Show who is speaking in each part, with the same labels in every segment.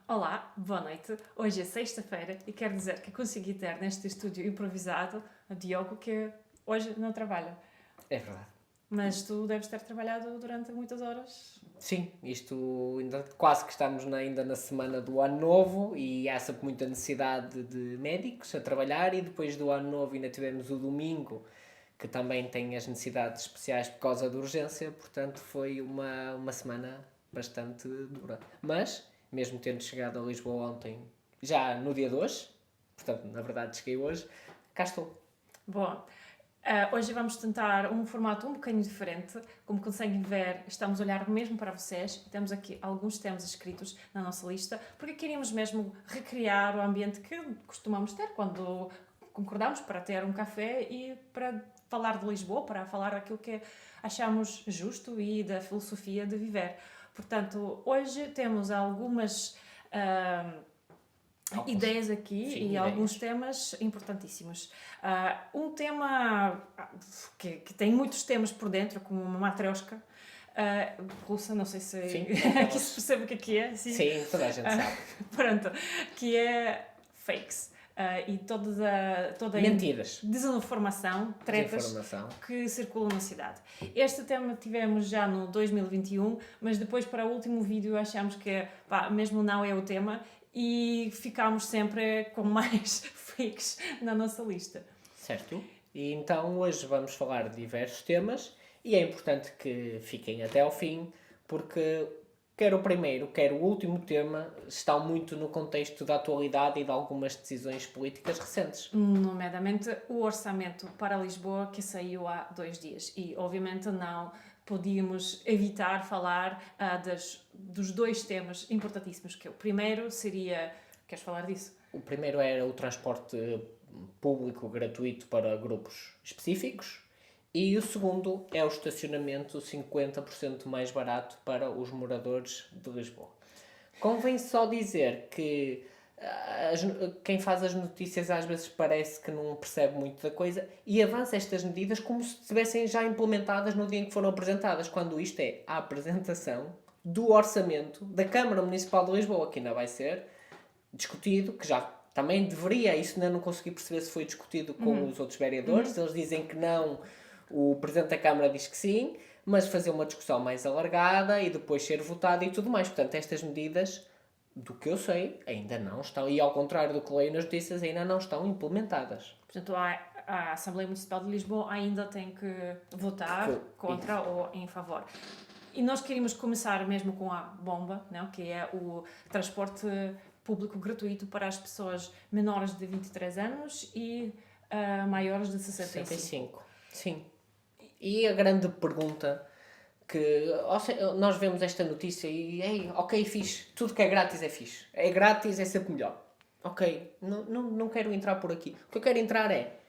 Speaker 1: Olá, boa noite. Hoje é sexta-feira e quero dizer que consegui ter neste estúdio improvisado a Diogo, que hoje não trabalha.
Speaker 2: É verdade.
Speaker 1: Mas tu deves ter trabalhado durante muitas horas.
Speaker 2: Sim, isto ainda quase que estamos ainda na semana do ano novo e há sempre muita necessidade de médicos a trabalhar e depois do ano novo ainda tivemos o domingo que também tem as necessidades especiais por causa da urgência, portanto foi uma semana bastante dura. Mas, mesmo tendo chegado a Lisboa ontem, já no dia de hoje, portanto na verdade cheguei hoje, cá estou.
Speaker 1: Bom, hoje vamos tentar um formato um bocadinho diferente. Como conseguem ver, estamos a olhar mesmo para vocês. Temos aqui alguns temas escritos na nossa lista, porque queríamos mesmo recriar o ambiente que costumamos ter quando concordamos para ter um café e para falar de Lisboa, para falar daquilo que achamos justo e da filosofia de viver. Portanto, hoje temos algumas ideias aqui
Speaker 2: Sim,
Speaker 1: e
Speaker 2: ideias.
Speaker 1: alguns temas importantíssimos. Um tema que tem muitos temas por dentro, como uma matrioshka russa, não sei se
Speaker 2: Sim,
Speaker 1: aqui se percebe o que é.
Speaker 2: Sim, toda a gente sabe.
Speaker 1: Pronto, que é fakes. E toda a
Speaker 2: Mentiras.
Speaker 1: desinformação, tretas
Speaker 2: Desinformação.
Speaker 1: que circulam na cidade. Este tema tivemos já no 2021, mas depois para o último vídeo achamos que mesmo não é o tema e ficámos sempre com mais fakes na nossa lista.
Speaker 2: Certo? E então hoje vamos falar de diversos temas e é importante que fiquem até ao fim, porque quer o primeiro, quer o último tema estão muito no contexto da atualidade e de algumas decisões políticas recentes.
Speaker 1: Nomeadamente o orçamento para Lisboa que saiu há 2 dias e obviamente não podíamos evitar falar dos dois temas importantíssimos, que o primeiro seria... Queres falar disso?
Speaker 2: O primeiro era o transporte público gratuito para grupos específicos e o segundo é o estacionamento 50% mais barato para os moradores de Lisboa. Convém só dizer que quem faz as notícias às vezes parece que não percebe muito da coisa e avança estas medidas como se estivessem já implementadas no dia em que foram apresentadas, quando isto é a apresentação do orçamento da Câmara Municipal de Lisboa, que ainda vai ser discutido, que já também deveria, isso ainda não consegui perceber se foi discutido com os outros vereadores, eles dizem que não, o Presidente da Câmara diz que sim, mas fazer uma discussão mais alargada e depois ser votada e tudo mais. Portanto, estas medidas, do que eu sei, ainda não estão, e ao contrário do que leio nas notícias, ainda não estão implementadas.
Speaker 1: Portanto, a Assembleia Municipal de Lisboa ainda tem que votar contra ou em favor. E nós queríamos começar mesmo com a bomba, não? Que é o transporte público gratuito para as pessoas menores de 23 anos e maiores de 65.
Speaker 2: 65. Sim. E a grande pergunta que nós vemos esta notícia e ok, fixe, tudo que é grátis é fixe. É grátis, é sempre melhor. Ok, não quero entrar por aqui. O que eu quero entrar é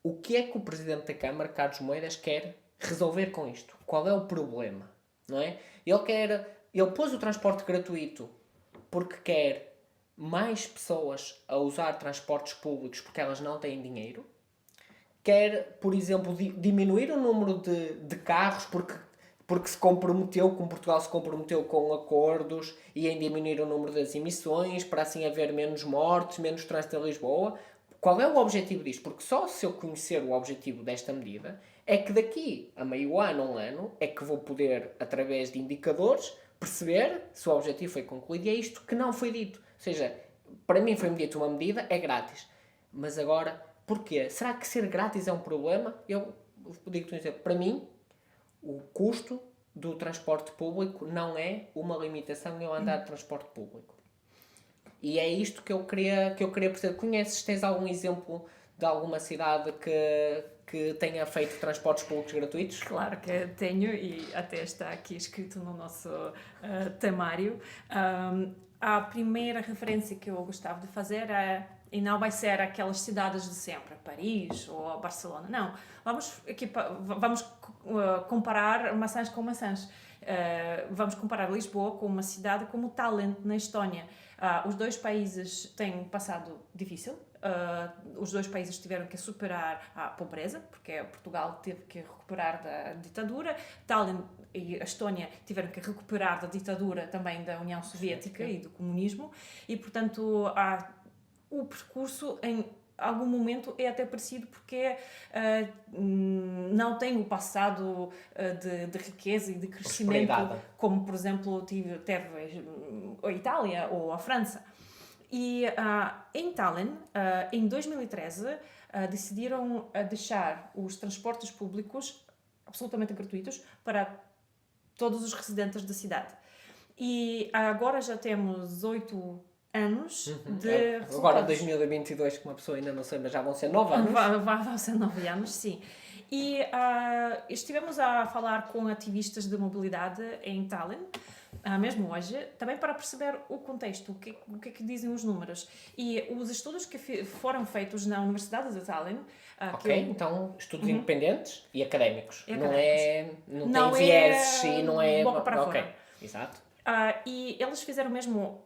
Speaker 2: o que é que o Presidente da Câmara, Carlos Moedas, quer resolver com isto? Qual é o problema? Não é? Ele pôs o transporte gratuito porque quer mais pessoas a usar transportes públicos porque elas não têm dinheiro. Quer, por exemplo, diminuir o número de carros porque se comprometeu, como Portugal se comprometeu com acordos e em diminuir o número das emissões, para assim haver menos mortes, menos trânsito em Lisboa. Qual é o objetivo disto? Porque só se eu conhecer o objetivo desta medida é que daqui a meio ano, um ano, é que vou poder, através de indicadores, perceber se o objetivo foi concluído. E é isto que não foi dito. Ou seja, para mim foi dita uma medida, é grátis. Mas agora, porquê? Será que ser grátis é um problema? Eu digo-te um exemplo. Para mim, o custo do transporte público não é uma limitação eu andar de transporte público. E é isto que eu queria perceber. Conheces, tens algum exemplo de alguma cidade que tenha feito transportes públicos gratuitos?
Speaker 1: Claro que tenho e até está aqui escrito no nosso temário. A primeira referência que eu gostava de fazer é, e não vai ser aquelas cidades de sempre, Paris ou Barcelona, não. Vamos comparar maçãs com maçãs. Vamos comparar Lisboa com uma cidade como Tallinn, na Estónia. Os dois países têm passado difícil. Os dois países tiveram que superar a pobreza, porque Portugal teve que recuperar da ditadura. Tallinn e a Estónia tiveram que recuperar da ditadura também da União Soviética e do comunismo, e portanto o percurso em algum momento é até parecido porque não tem o passado de riqueza e de crescimento como, por exemplo, teve a Itália ou a França. E em Tallinn, em 2013, decidiram deixar os transportes públicos absolutamente gratuitos para todos os residentes da cidade. E agora já temos 8 anos de resultados.
Speaker 2: Agora 2022, que uma pessoa ainda não sei, mas já vão ser 9 anos.
Speaker 1: Vão ser 9 anos, sim. E estivemos a falar com ativistas de mobilidade em Tallinn, mesmo hoje, também para perceber o contexto, o que é que dizem os números. E os estudos que foram feitos na Universidade de Tallinn...
Speaker 2: então estudos independentes e académicos. Não
Speaker 1: não
Speaker 2: tem vieses e não é...
Speaker 1: boca para fora.
Speaker 2: Exato.
Speaker 1: E eles fizeram mesmo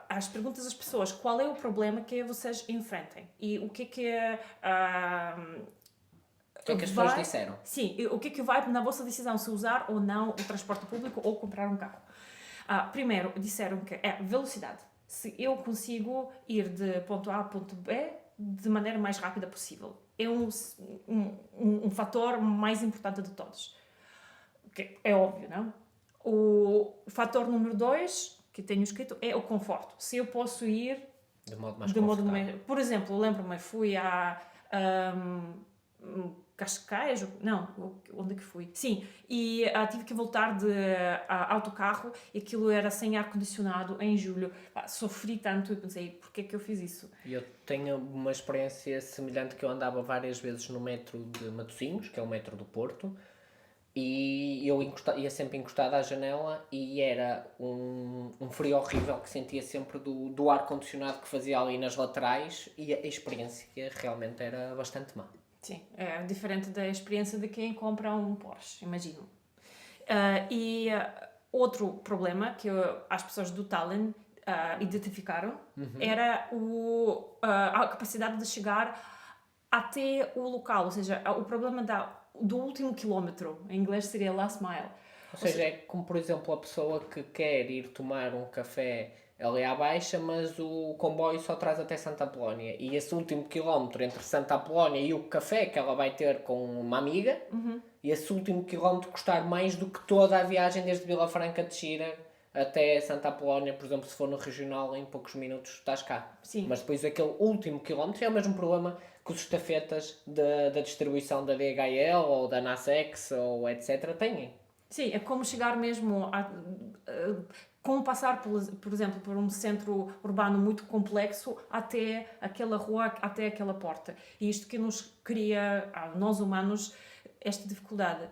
Speaker 1: as perguntas às pessoas: qual é o problema que vocês enfrentem? E o que é que...
Speaker 2: O que é que as pessoas disseram?
Speaker 1: Sim, o que é que vai na vossa decisão se usar ou não o transporte público ou comprar um carro? Primeiro, disseram que é velocidade. Se eu consigo ir de ponto A a ponto B de maneira mais rápida possível. É um fator mais importante de todos. Que é óbvio, não? O fator número 2, que tenho escrito, é o conforto. Se eu posso ir
Speaker 2: de modo mais confortável.
Speaker 1: Por exemplo, lembro-me, fui a Cascais, onde é que fui? Sim, e tive que voltar de autocarro e aquilo era sem ar-condicionado em julho. Sofri tanto e pensei, porquê é que eu fiz isso?
Speaker 2: Eu tenho uma experiência semelhante, que eu andava várias vezes no metro de Matosinhos, que é o metro do Porto, e eu ia sempre encostado à janela e era um frio horrível que sentia sempre do ar-condicionado que fazia ali nas laterais, e a experiência realmente era bastante má.
Speaker 1: Sim, é diferente da experiência de quem compra um Porsche, imagino. Outro problema que as pessoas do Tallinn identificaram era a capacidade de chegar até o local, ou seja, o problema do último quilómetro, em inglês seria last mile.
Speaker 2: Ou seja, é como, por exemplo, a pessoa que quer ir tomar um café ali à baixa, mas o comboio só traz até Santa Apolónia. E esse último quilómetro entre Santa Apolónia e o café que ela vai ter com uma amiga, e esse último quilómetro custar mais do que toda a viagem desde Vila Franca de Xira até Santa Apolónia, por exemplo, se for no regional, em poucos minutos estás cá.
Speaker 1: Sim.
Speaker 2: Mas depois aquele último quilómetro é o mesmo problema que os estafetas da distribuição da DHL ou da Nacex ou etc. têm.
Speaker 1: Sim, é como chegar mesmo como passar, por exemplo, por um centro urbano muito complexo até aquela rua, até aquela porta. E isto que nos cria, nós humanos, esta dificuldade.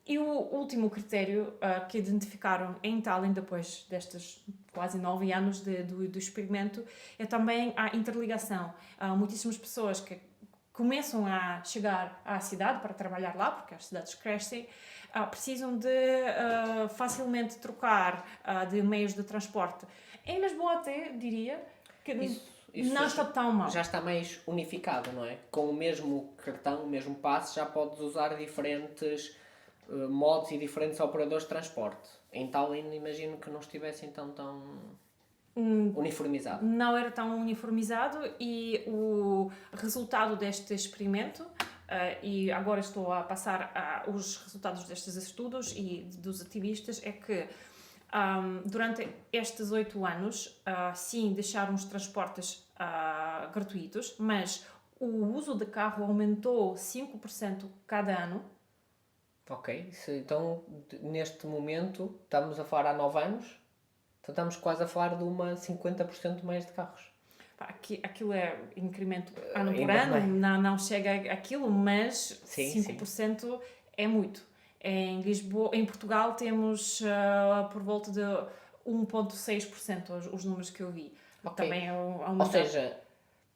Speaker 1: E o último critério que identificaram em Tallinn, depois destes quase 9 anos do experimento, é também a interligação. Muitíssimas pessoas que começam a chegar à cidade para trabalhar lá, porque as cidades crescem, precisam de facilmente trocar de meios de transporte. Em Lisboa até, diria, que isso não está tão mal.
Speaker 2: Já está mais unificado, não é? Com o mesmo cartão, o mesmo passe, já podes usar diferentes modos e diferentes operadores de transporte. Em Tallinn, imagino que não estivesse então tão uniformizado.
Speaker 1: Não era tão uniformizado, e o resultado deste experimento, e agora estou a passar os resultados destes estudos e dos ativistas, é que durante estes 8 anos, sim, deixaram os transportes gratuitos, mas o uso de carro aumentou 5% cada ano.
Speaker 2: Ok, então neste momento estamos a falar há 9 anos, então estamos quase a falar de uma 50% mais de carros.
Speaker 1: Aquilo é incremento ano por ano, não chega àquilo, mas
Speaker 2: sim,
Speaker 1: 5% sim. É muito. Em Lisboa, em Portugal temos por volta de 1,6% os números que eu vi.
Speaker 2: Okay.
Speaker 1: Também
Speaker 2: Ou seja,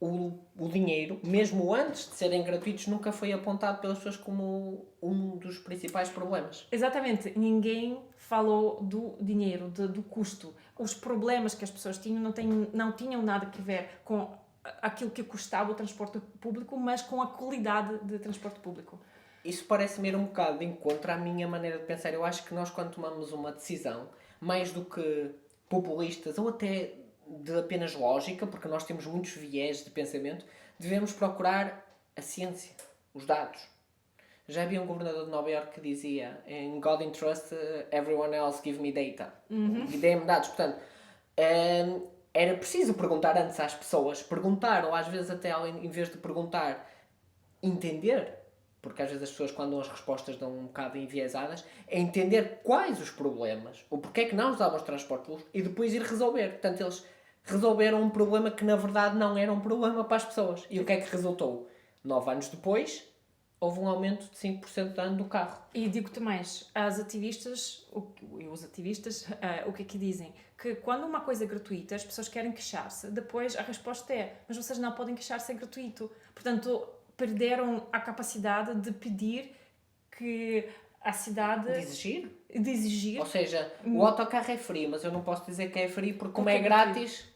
Speaker 2: o dinheiro, mesmo antes de serem gratuitos, nunca foi apontado pelas pessoas como um dos principais problemas.
Speaker 1: Exatamente. Ninguém falou do dinheiro, do custo. Os problemas que as pessoas tinham não tinham nada a ver com aquilo que custava o transporte público, mas com a qualidade de transporte público.
Speaker 2: Isso parece-me ir um bocado de encontro à minha maneira de pensar. Eu acho que nós, quando tomamos uma decisão, mais do que populistas ou até de apenas lógica, porque nós temos muitos viés de pensamento, devemos procurar a ciência, os dados. Já havia um governador de Nova Iorque que dizia: "In God I trust, everyone else give me data." E dê-me dados. Portanto, era preciso perguntar antes às pessoas. Perguntar, ou às vezes até em vez de perguntar, entender. Porque às vezes as pessoas, quando dão as respostas, dão um bocado enviesadas. É entender quais os problemas, ou porque é que não usavam os transportes públicos, e depois ir resolver. Portanto, eles resolveram um problema que na verdade não era um problema para as pessoas. E o que é que resultou? 9 anos depois, houve um aumento de 5% de ano do carro.
Speaker 1: E digo-te mais, os ativistas, o que é que dizem? Que quando uma coisa é gratuita, as pessoas querem queixar-se, depois a resposta é: mas vocês não podem queixar-se, é gratuito. Portanto, perderam a capacidade de pedir que a cidade...
Speaker 2: De exigir? Ou seja, o autocarro é free, mas eu não posso dizer que é free porque como é grátis...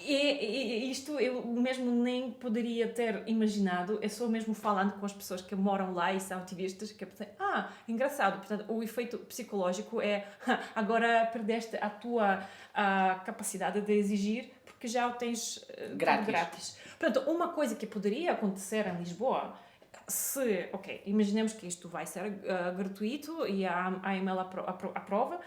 Speaker 1: E isto eu mesmo nem poderia ter imaginado, é só mesmo falando com as pessoas que moram lá e são ativistas, que eu pensei, engraçado, portanto, o efeito psicológico é, agora perdeste a tua capacidade de exigir, porque já o tens grátis. Portanto, uma coisa que poderia acontecer em Lisboa, se, imaginemos que isto vai ser gratuito e a AML aprova,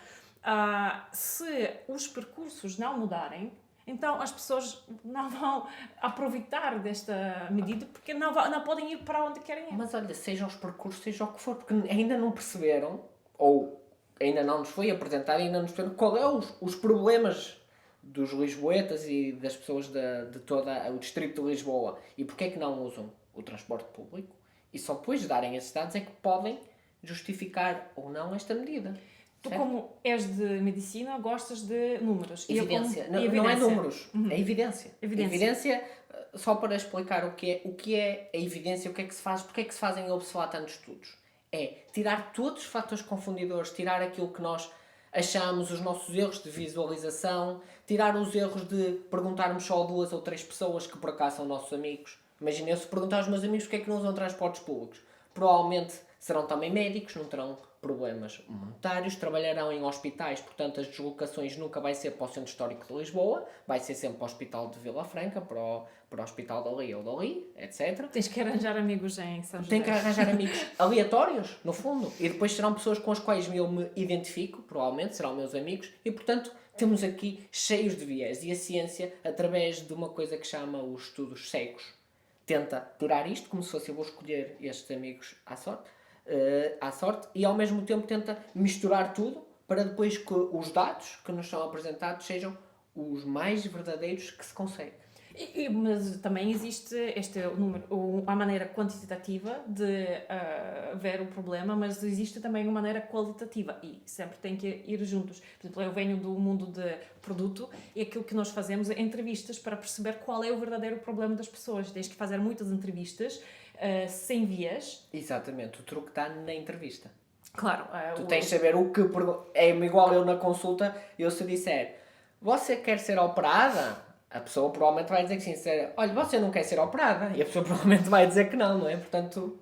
Speaker 1: se os percursos não mudarem, então as pessoas não vão aproveitar desta medida porque não podem ir para onde querem ir.
Speaker 2: Mas olha, seja os percursos, seja o que for, porque ainda não perceberam, ou ainda não nos foi apresentado, ainda não nos perceberam qual é os problemas dos lisboetas e das pessoas de todo o distrito de Lisboa e porque é que não usam o transporte público. E só depois de darem esses dados é que podem justificar ou não esta medida.
Speaker 1: Tu, como és de medicina, gostas de números.
Speaker 2: Evidência. Não é números, é evidência. Evidência, só para explicar o que é a evidência, o que é que se faz, porque é que se fazem tantos estudos. É tirar todos os fatores confundidores, tirar aquilo que nós achamos, os nossos erros de visualização, tirar os erros de perguntarmos só a 2 ou 3 pessoas que por acaso são nossos amigos. Imagina, eu se perguntar aos meus amigos porque é que não usam transportes públicos, provavelmente serão também médicos, não terão problemas monetários, trabalharão em hospitais, portanto as deslocações nunca vai ser para o Centro Histórico de Lisboa, vai ser sempre para o Hospital de Vila Franca, para o Hospital dali ou dali, etc.
Speaker 1: Tens que arranjar amigos em São José.
Speaker 2: Tem que arranjar amigos aleatórios, no fundo, e depois serão pessoas com as quais eu me identifico, provavelmente, serão meus amigos, e portanto temos aqui cheios de viés, e a ciência, através de uma coisa que chama os estudos cegos, tenta tirar isto como se fosse: eu vou escolher estes amigos à sorte, e ao mesmo tempo tenta misturar tudo para depois que os dados que nos são apresentados sejam os mais verdadeiros que se consegue.
Speaker 1: Mas também existe a maneira quantitativa de ver o problema, mas existe também uma maneira qualitativa e sempre tem que ir juntos. Por exemplo, eu venho do mundo de produto e aquilo que nós fazemos é entrevistas para perceber qual é o verdadeiro problema das pessoas. Tens que fazer muitas entrevistas sem viés.
Speaker 2: Exatamente, o truque está na entrevista.
Speaker 1: Claro.
Speaker 2: Tu tens de saber o que... É igual eu na consulta, eu se disser: você quer ser operada? A pessoa provavelmente vai dizer que sim. Olha, você não quer ser operada? E a pessoa provavelmente vai dizer que não, não é? Portanto,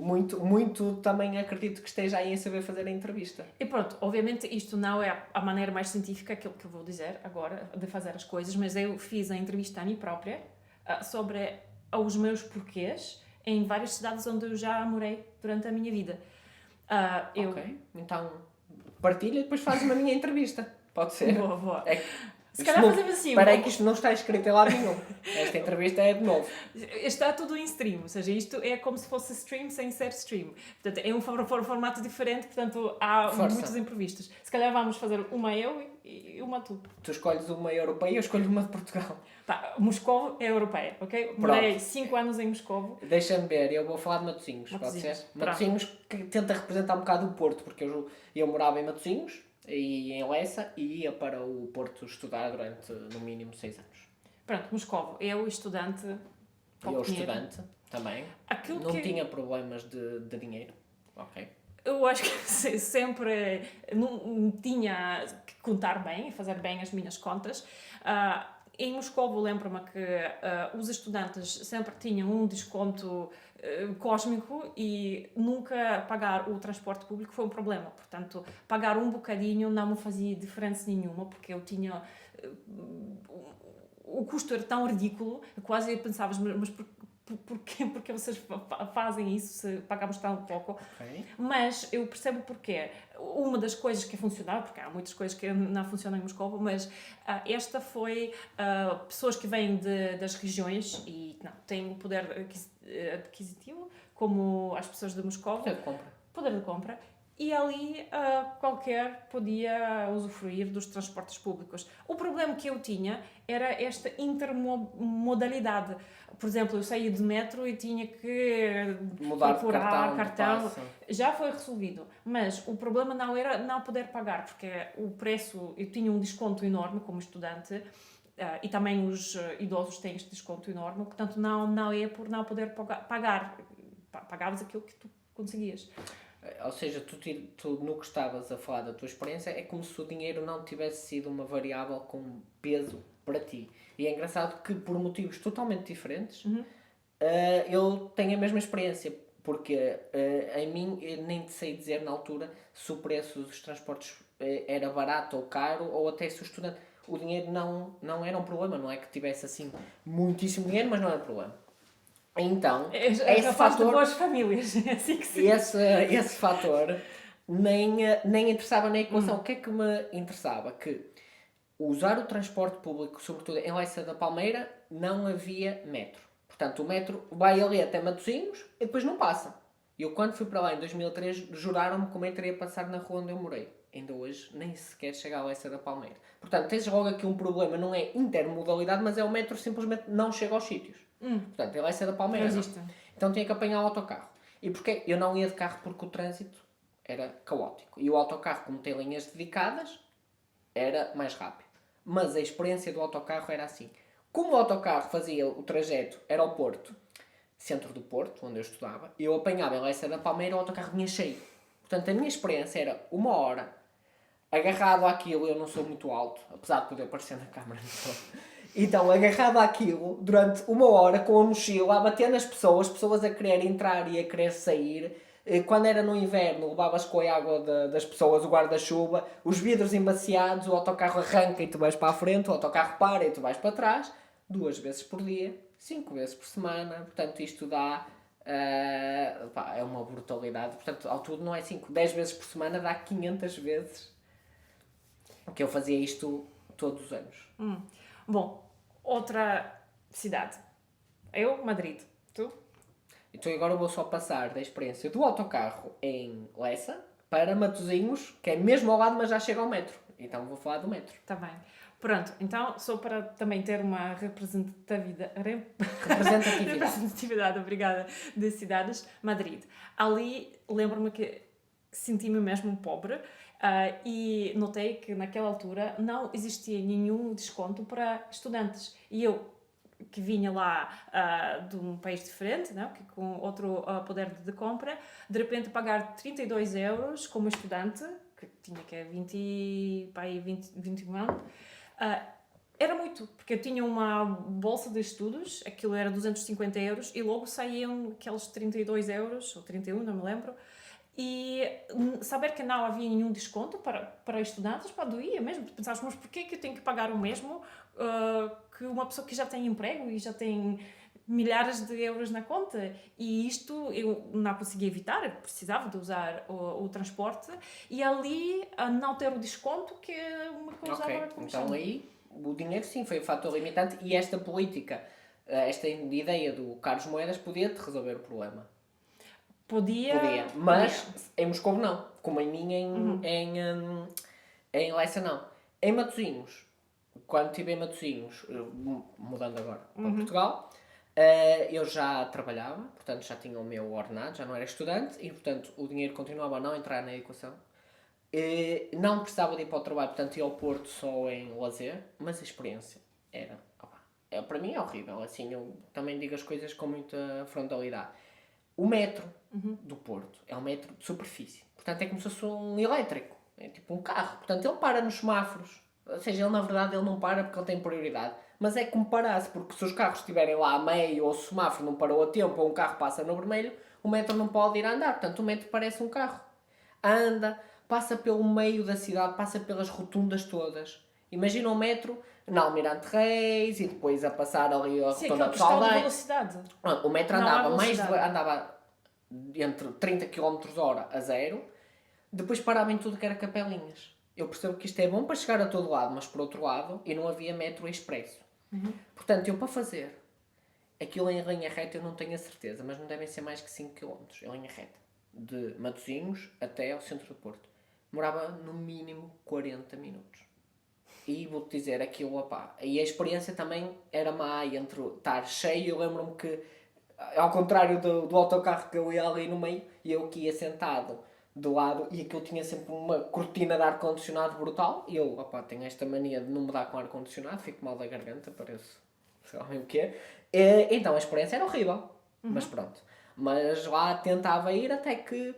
Speaker 2: muito também acredito que esteja aí a saber fazer a entrevista.
Speaker 1: E pronto, obviamente isto não é a maneira mais científica que eu vou dizer agora de fazer as coisas, mas eu fiz a entrevista a mim própria sobre os meus porquês em várias cidades onde eu já morei durante a minha vida.
Speaker 2: Ok, então partilha e depois fazes-me a minha entrevista. Pode ser?
Speaker 1: Boa.
Speaker 2: Se calhar fazemos assim. Espera aí que isto não está escrito em lado nenhum. Esta entrevista é de novo.
Speaker 1: Está tudo em stream, ou seja, isto é como se fosse stream sem ser stream. Portanto, é um formato diferente, portanto há muitos imprevistos. Se calhar vamos fazer uma eu e uma tu.
Speaker 2: Tu escolhes uma europeia e eu escolho uma de Portugal.
Speaker 1: Moscovo é europeia, ok? Morei 5 anos em Moscovo.
Speaker 2: Deixa-me ver, eu vou falar de Matosinhos, pode ser? Matosinhos que tenta representar um bocado o Porto, porque eu morava em Matosinhos e em Lessa e ia para o Porto estudar durante no mínimo 6 anos.
Speaker 1: Pronto, Moscovo, eu estudante.
Speaker 2: Eu estudante também. Não tinha problemas de dinheiro. Ok.
Speaker 1: Eu acho que sempre não tinha que contar bem, fazer bem as minhas contas. Em Moscovo, lembro-me que os estudantes sempre tinham um desconto cósmico e nunca pagar o transporte público foi um problema. Portanto, pagar um bocadinho não me fazia diferença nenhuma, porque eu tinha... o custo era tão ridículo, quase pensavas, mas porque vocês fazem isso se pagamos tão pouco?
Speaker 2: Okay.
Speaker 1: Mas eu percebo porquê. Uma das coisas que funcionava, porque há muitas coisas que não funcionam em Moscou, mas esta foi pessoas que vêm das regiões e não têm o poder adquisitivo, como as pessoas de Moscou.
Speaker 2: Poder de compra.
Speaker 1: Poder de compra. E ali qualquer podia usufruir dos transportes públicos. O problema que eu tinha era esta intermodalidade. Por exemplo, eu saía de metro e tinha que
Speaker 2: mudar
Speaker 1: procurar
Speaker 2: cartão.
Speaker 1: Já foi resolvido, mas o problema não era não poder pagar, porque o preço, eu tinha um desconto enorme como estudante, e também os idosos têm este desconto enorme, portanto não é por não poder pagar. Pagavas aquilo que tu conseguias.
Speaker 2: Ou seja, tu no que estavas a falar da tua experiência é como se o dinheiro não tivesse sido uma variável com peso para ti. E é engraçado que por motivos totalmente diferentes eu tenho a mesma experiência. Porque em mim eu nem sei dizer na altura se o preço dos transportes era barato ou caro, ou até se o estudante... O dinheiro não era um problema, não é que tivesse assim muitíssimo dinheiro, mas não era problema. Então,
Speaker 1: esse fator de boas famílias, é assim que se
Speaker 2: esse fator nem interessava na equação. O que é que me interessava? Que usar o transporte público, sobretudo em Leça da Palmeira, não havia metro. Portanto, o metro vai ali até Matosinhos e depois não passa. Eu, quando fui para lá em 2003, juraram-me que o metro ia passar na rua onde eu morei. Ainda hoje nem sequer chega a Leça da Palmeira. Portanto, tens logo aqui um problema, não é intermodalidade, mas é o metro simplesmente não chega aos sítios. Portanto, ele vai ser da Palmeira. Então tinha que apanhar o autocarro. E porquê? Eu não ia de carro porque o trânsito era caótico. E o autocarro, como tem linhas dedicadas, era mais rápido. Mas a experiência do autocarro era assim. Como o autocarro fazia o trajeto aeroporto, centro do Porto, onde eu estudava, eu apanhava em Leça da Palmeira, o autocarro vinha cheio. Portanto, a minha experiência era 1 hora agarrado àquilo. Eu não sou muito alto, apesar de poder aparecer na câmara. Então, agarrado àquilo, durante 1 hora, com a mochila, a bater nas pessoas a querer entrar e a querer sair. Quando era no inverno, levavas com a água das pessoas, o guarda-chuva, os vidros embaciados, o autocarro arranca e tu vais para a frente, o autocarro para e tu vais para trás, 2 vezes por dia, 5 vezes por semana. Portanto, isto dá... é uma brutalidade. Portanto, ao todo não é 5, 10 vezes por semana, dá 500 vezes. Que eu fazia isto todos os anos.
Speaker 1: Bom, outra cidade. Eu, Madrid. Tu?
Speaker 2: Então agora eu vou só passar da experiência do autocarro em Leça para Matosinhos, que é mesmo ao lado, mas já chega ao metro. Então vou falar do metro.
Speaker 1: Está bem. Pronto, então, só para também ter uma representatividade, obrigada, de cidades, Madrid. Ali, lembro-me que senti-me mesmo pobre e notei que naquela altura não existia nenhum desconto para estudantes. E eu, que vinha lá de um país diferente, não? Que com outro poder de compra, de repente pagar 32 euros como estudante, que tinha que 21 anos, era muito, porque eu tinha uma bolsa de estudos, aquilo era 250 euros, e logo saíam aqueles 32 euros, ou 31, não me lembro, e saber que não havia nenhum desconto para estudantes, doía mesmo. Pensavas, mas porquê que eu tenho que pagar o mesmo que uma pessoa que já tem emprego e já tem milhares de euros na conta? E isto eu não conseguia evitar, eu precisava de usar o transporte, e ali não ter o desconto que me causava confusão.
Speaker 2: Então aí o dinheiro sim foi o fator limitante, e esta política, esta ideia do Carlos Moedas podia-te resolver o problema.
Speaker 1: Podia.
Speaker 2: Mas em Moscou não. Como em mim em Leça não. Em Matosinhos, quando estive em Matosinhos, mudando agora para Portugal, eu já trabalhava, portanto já tinha o meu ordenado, já não era estudante, e portanto o dinheiro continuava a não entrar na equação. Não precisava de ir para o trabalho, portanto ia ao Porto só em lazer, mas a experiência era... para mim é horrível, assim, eu também digo as coisas com muita frontalidade. O metro do Porto é um metro de superfície. Portanto, é como se fosse um elétrico. É tipo um carro. Portanto, ele para nos semáforos. Ou seja, ele na verdade ele não para porque ele tem prioridade. Mas é como parasse, porque se os carros estiverem lá a meio ou se o semáforo não parou a tempo ou um carro passa no vermelho, o metro não pode ir a andar. Portanto, o metro parece um carro. Anda, passa pelo meio da cidade, passa pelas rotundas todas. Imagina o metro na Almirante Reis e depois a passar ali a
Speaker 1: Sim,
Speaker 2: rotunda
Speaker 1: aquele
Speaker 2: do
Speaker 1: cristal de
Speaker 2: Saldanha.
Speaker 1: velocidade.
Speaker 2: O metro
Speaker 1: Não há
Speaker 2: andava
Speaker 1: velocidade.
Speaker 2: andava entre 30 km/h a zero, depois parava em tudo que era capelinhas. Eu percebo que isto é bom para chegar a todo lado, mas por outro lado, e não havia metro expresso. Portanto, eu para fazer aquilo em linha reta eu não tenho a certeza, mas não devem ser mais que 5 km em linha reta. De Matosinhos até ao centro do Porto. Demorava no mínimo 40 minutos. E vou-te dizer aquilo, opá. E a experiência também era má entre estar cheio. Eu lembro-me que, ao contrário do autocarro que eu ia ali no meio, e eu que ia sentado do lado, e aquilo tinha sempre uma cortina de ar-condicionado brutal. E eu, opá, tenho esta mania de não me dar com ar-condicionado, fico mal da garganta, parece, sei lá o que é. Então a experiência era horrível. Mas pronto. Mas lá tentava ir até que,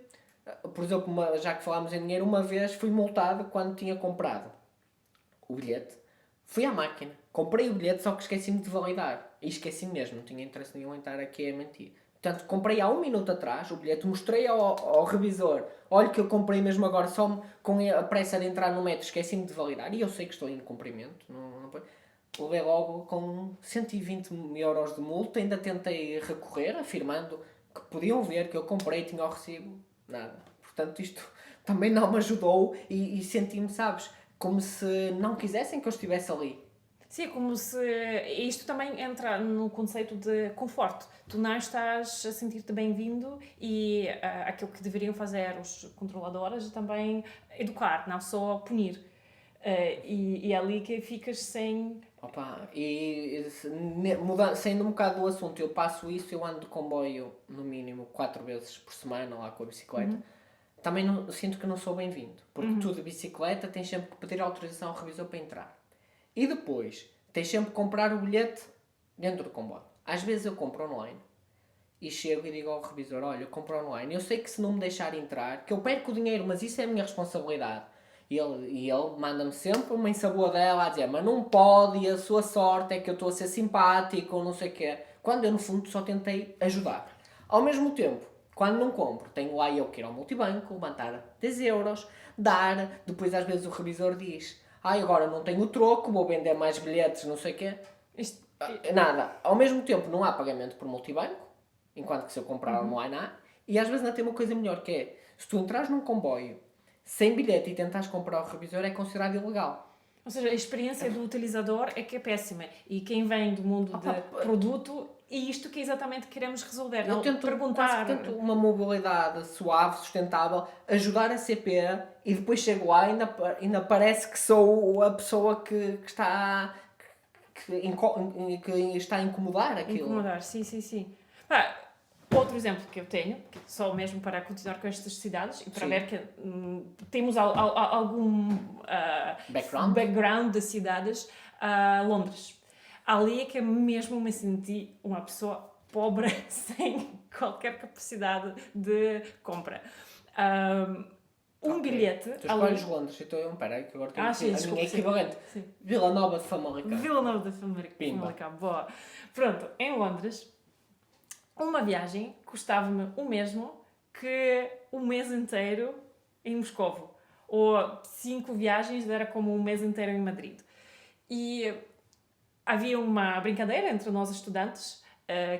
Speaker 2: por exemplo, já que falámos em dinheiro, uma vez fui multado quando tinha comprado o bilhete. Fui à máquina, comprei o bilhete, só que esqueci-me de validar. E esqueci mesmo, não tinha interesse nenhum em estar aqui a mentir. Portanto, comprei há 1 minuto atrás o bilhete, mostrei ao revisor, olha que eu comprei mesmo agora, só com a pressa de entrar no metro, esqueci-me de validar. E eu sei que estou em cumprimento, não levei logo com 120 euros de multa, ainda tentei recorrer, afirmando que podiam ver que eu comprei, tinha o recibo, nada. Portanto, isto também não me ajudou e senti-me, sabes, como se não quisessem que eu estivesse ali.
Speaker 1: Sim, é como se isto também entra no conceito de conforto. Tu não estás a sentir-te bem-vindo e aquilo que deveriam fazer os controladores é também educar, não só punir. E é ali que ficas sem.
Speaker 2: Opa, saindo um bocado do assunto, eu passo isso, eu ando de comboio no mínimo 4 vezes por semana lá com a bicicleta. Também não, sinto que não sou bem-vindo, porque tu de bicicleta tens sempre que pedir autorização ao revisor para entrar. E depois tens sempre que comprar o bilhete dentro do comboio. Às vezes eu compro online e chego e digo ao revisor, olha, eu compro online, eu sei que se não me deixar entrar, que eu perco o dinheiro, mas isso é a minha responsabilidade. E ele manda-me sempre uma ensaboadela a dizer, mas não pode, e a sua sorte é que eu estou a ser simpático, ou não sei o quê. Quando eu, no fundo, só tentei ajudar. Ao mesmo tempo, quando não compro, tenho lá eu que ir ao multibanco, levantar 10 euros, dar, depois às vezes o revisor diz, agora não tenho troco, vou vender mais bilhetes, não sei o quê.
Speaker 1: Isto,
Speaker 2: Nada. Ao mesmo tempo, não há pagamento por multibanco, enquanto que se eu comprar não há nada. E às vezes ainda tem uma coisa melhor, que é, se tu entras num comboio sem bilhete e tentares comprar ao revisor, é considerado ilegal.
Speaker 1: ou seja, a experiência do utilizador é que é péssima. E quem vem do mundo de produto, e isto que exatamente queremos resolver.
Speaker 2: Eu
Speaker 1: Não
Speaker 2: tento,
Speaker 1: perguntar.
Speaker 2: quase tento uma mobilidade suave, sustentável, ajudar a CP e depois chego lá e ainda parece que sou a pessoa que está que está a incomodar aquilo.
Speaker 1: Incomodar, sim, sim, sim. Pá, outro exemplo que eu tenho, que só mesmo para continuar com estas cidades e para
Speaker 2: Sim.
Speaker 1: ver que temos algum background de cidades, Londres. Ali é que mesmo me senti uma pessoa pobre sem qualquer capacidade de compra. Bilhete.
Speaker 2: Tu escolhes Londres, então peraí, que agora tenho
Speaker 1: sim,
Speaker 2: a
Speaker 1: desculpa,
Speaker 2: minha equivalente.
Speaker 1: Sim.
Speaker 2: Vila Nova de Famalicão.
Speaker 1: Vila Nova de Famalicão, boa. Pronto, em Londres, uma viagem custava-me o mesmo que um mês inteiro em Moscovo. Ou 5 viagens era como um mês inteiro em Madrid. E havia uma brincadeira entre nós estudantes,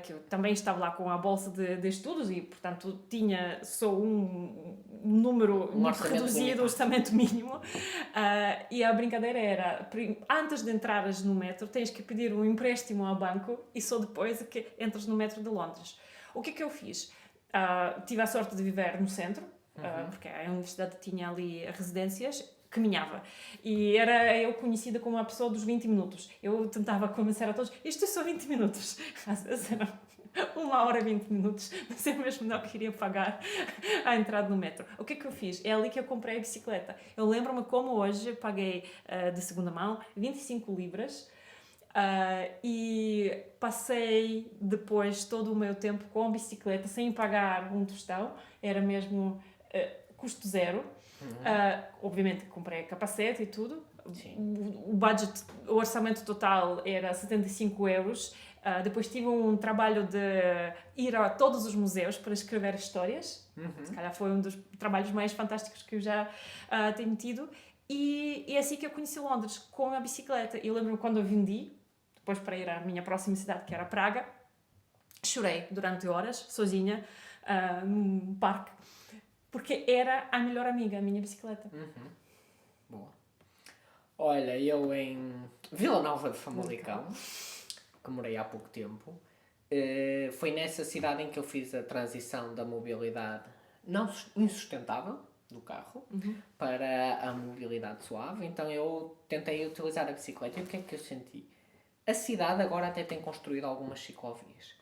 Speaker 1: que eu também estava lá com a bolsa de estudos e, portanto, tinha só um número muito reduzido, orçamento mínimo. E a brincadeira era, antes de entrares no metro, tens que pedir um empréstimo ao banco e só depois é que entras no metro de Londres. O que é que eu fiz? Tive a sorte de viver no centro, porque a universidade tinha ali residências, caminhava. E era eu conhecida como a pessoa dos 20 minutos. Eu tentava convencer a todos, isto é só 20 minutos. Às vezes era 1 hora e 20 minutos, mas eu mesmo não queria pagar a entrada no metro. O que é que eu fiz? É ali que eu comprei a bicicleta. Eu lembro-me como hoje paguei de segunda mão 25 libras e passei depois todo o meu tempo com a bicicleta sem pagar um tostão. Era mesmo custo zero. Obviamente comprei capacete e tudo, O budget, o orçamento total era 75 euros. Depois tive um trabalho de ir a todos os museus para escrever histórias. Se calhar foi um dos trabalhos mais fantásticos que eu já tenho tido. E é assim que eu conheci Londres, com a bicicleta. Eu lembro-me quando eu vendi, depois para ir à minha próxima cidade, que era Praga, chorei durante horas, sozinha, num parque, porque era a melhor amiga, a minha bicicleta.
Speaker 2: Boa. Olha, eu em Vila Nova de Famalicão, que morei há pouco tempo, foi nessa cidade em que eu fiz a transição da mobilidade não insustentável do carro para a mobilidade suave. Então eu tentei utilizar a bicicleta. E o que é que eu senti? A cidade agora até tem construído algumas ciclovias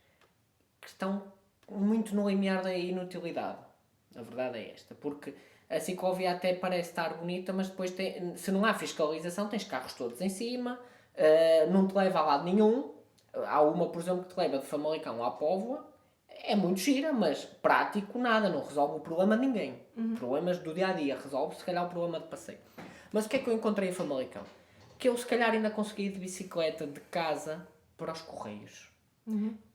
Speaker 2: que estão muito no limiar da inutilidade. A verdade é esta, porque a ciclovia até parece estar bonita, mas depois se não há fiscalização, tens carros todos em cima, não te leva a lado nenhum. Há uma, por exemplo, que te leva de Famalicão à Póvoa, é muito gira, mas prático nada, não resolve o problema de ninguém. Problemas do dia a dia, resolve se calhar o problema de passeio. Mas o que é que eu encontrei em Famalicão? Que eu se calhar ainda consegui ir de bicicleta de casa para os Correios.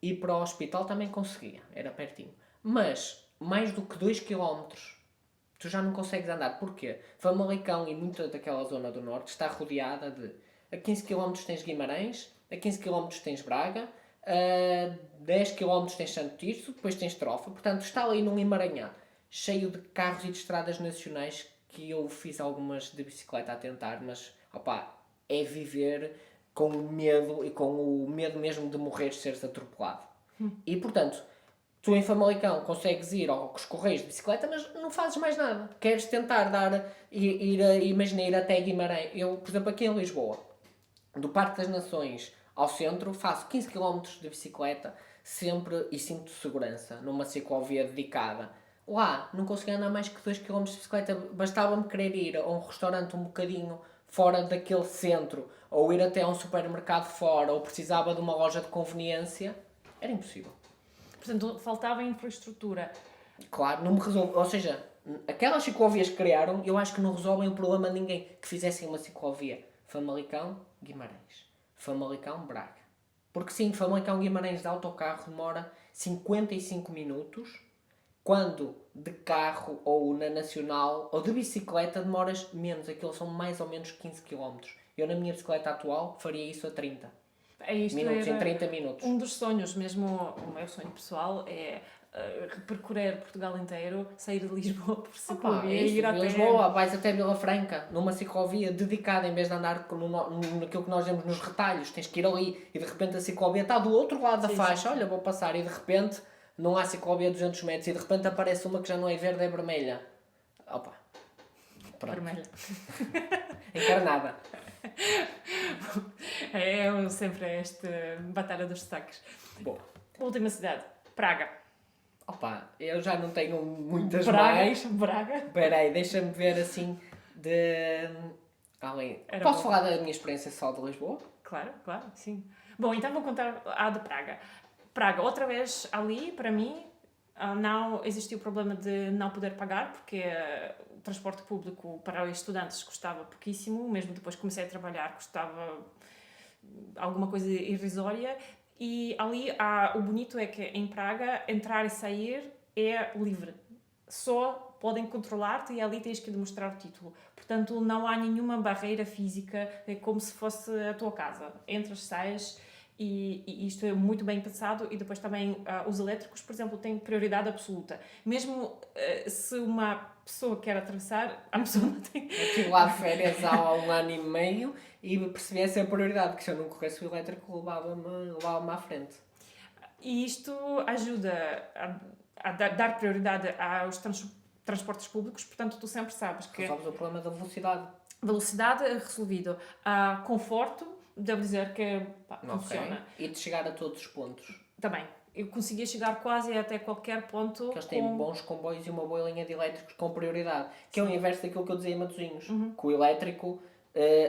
Speaker 2: E para o hospital também conseguia, era pertinho. Mas mais do que 2 km tu já não consegues andar. Porquê? Famalicão e muita daquela zona do norte está rodeada de... A 15 km tens Guimarães, a 15 km tens Braga, a 10 km tens Santo Tirso, depois tens Trofa. Portanto, está ali num emaranhado, cheio de carros e de estradas nacionais, que eu fiz algumas de bicicleta a tentar, mas, opá, é viver com o medo, e com o medo mesmo de morrer, seres atropelado. E, portanto, tu em Famalicão consegues ir aos Correios de bicicleta, mas não fazes mais nada. Queres tentar imagina ir até Guimarães. Eu, por exemplo, aqui em Lisboa, do Parque das Nações ao centro, faço 15 km de bicicleta sempre e sinto segurança numa ciclovia dedicada. Lá, não consegui andar mais que 2 km de bicicleta, bastava-me querer ir a um restaurante um bocadinho fora daquele centro, ou ir até a um supermercado fora, ou precisava de uma loja de conveniência, era impossível.
Speaker 1: Portanto, faltava infraestrutura.
Speaker 2: Claro, não me resolve. Ou seja, aquelas ciclovias que criaram, eu acho que não resolvem o problema de ninguém. Que fizessem uma ciclovia Famalicão, Guimarães. Famalicão, Braga. Porque sim, Famalicão, Guimarães de autocarro demora 55 minutos, quando de carro ou na Nacional ou de bicicleta demoras menos. Aquilo são mais ou menos 15 km. Eu na minha bicicleta atual faria isso a 30 minutos, em 30 minutos.
Speaker 1: Um dos sonhos, mesmo o meu sonho pessoal, é percorrer Portugal inteiro, sair de Lisboa por ciclovia e ir até...
Speaker 2: Lisboa, vais até Vila Franca, numa ciclovia dedicada, em vez de andar naquilo que nós vemos nos retalhos, tens que ir ali e de repente a ciclovia está do outro lado da faixa, olha, vou passar, e de repente não há ciclovia a 200 metros e de repente aparece uma que já não é verde, é vermelha. Opa, pronto.
Speaker 1: Vermelha.
Speaker 2: Encarnada.
Speaker 1: É sempre esta batalha dos destaques.
Speaker 2: Bom.
Speaker 1: Última cidade, Praga.
Speaker 2: Opa, eu já não tenho muitas mais.
Speaker 1: Braga.
Speaker 2: Espera aí, deixa-me ver assim de... Além... Posso falar da minha experiência só de Lisboa?
Speaker 1: Claro, sim. Bom, então vou contar a de Praga. Praga, outra vez ali, para mim, não existiu o problema de não poder pagar, porque o transporte público para os estudantes custava pouquíssimo, mesmo depois que comecei a trabalhar custava alguma coisa irrisória. E ali o bonito é que em Praga entrar e sair é livre. Só podem controlar-te e ali tens que demonstrar o título. Portanto, não há nenhuma barreira física, é como se fosse a tua casa. Entras, sais e isto é muito bem pensado. E depois também os elétricos, por exemplo, têm prioridade absoluta. Mesmo se uma pessoa quer atravessar, a pessoa não tem...
Speaker 2: Eu estive lá de férias há 1 ano e meio e percebi essa prioridade, que se eu não corresse o elétrico levava-me à frente.
Speaker 1: E isto ajuda a dar prioridade aos transportes públicos, portanto tu sempre sabes que...
Speaker 2: Resolves o problema da velocidade.
Speaker 1: Velocidade resolvido. Conforto, devo dizer que funciona.
Speaker 2: E de chegar a todos os pontos.
Speaker 1: Também. Eu conseguia chegar quase até qualquer ponto.
Speaker 2: Que eles têm bons comboios e uma boa linha de elétricos com prioridade. Que é o inverso daquilo que eu dizia em Matosinhos. Que o elétrico,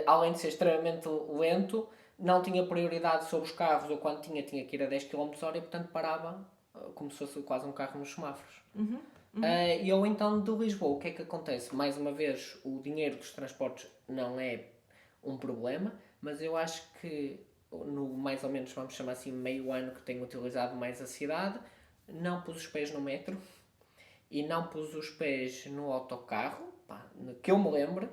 Speaker 2: além de ser extremamente lento, não tinha prioridade sobre os carros, ou quando tinha que ir a 10 km h e portanto parava como se fosse quase um carro nos semáforos. E eu então de Lisboa, o que é que acontece? Mais uma vez, o dinheiro dos transportes não é um problema, mas eu acho que no mais ou menos, vamos chamar assim, meio ano que tenho utilizado mais a cidade, não pus os pés no metro e não pus os pés no autocarro, pá, que eu me lembro,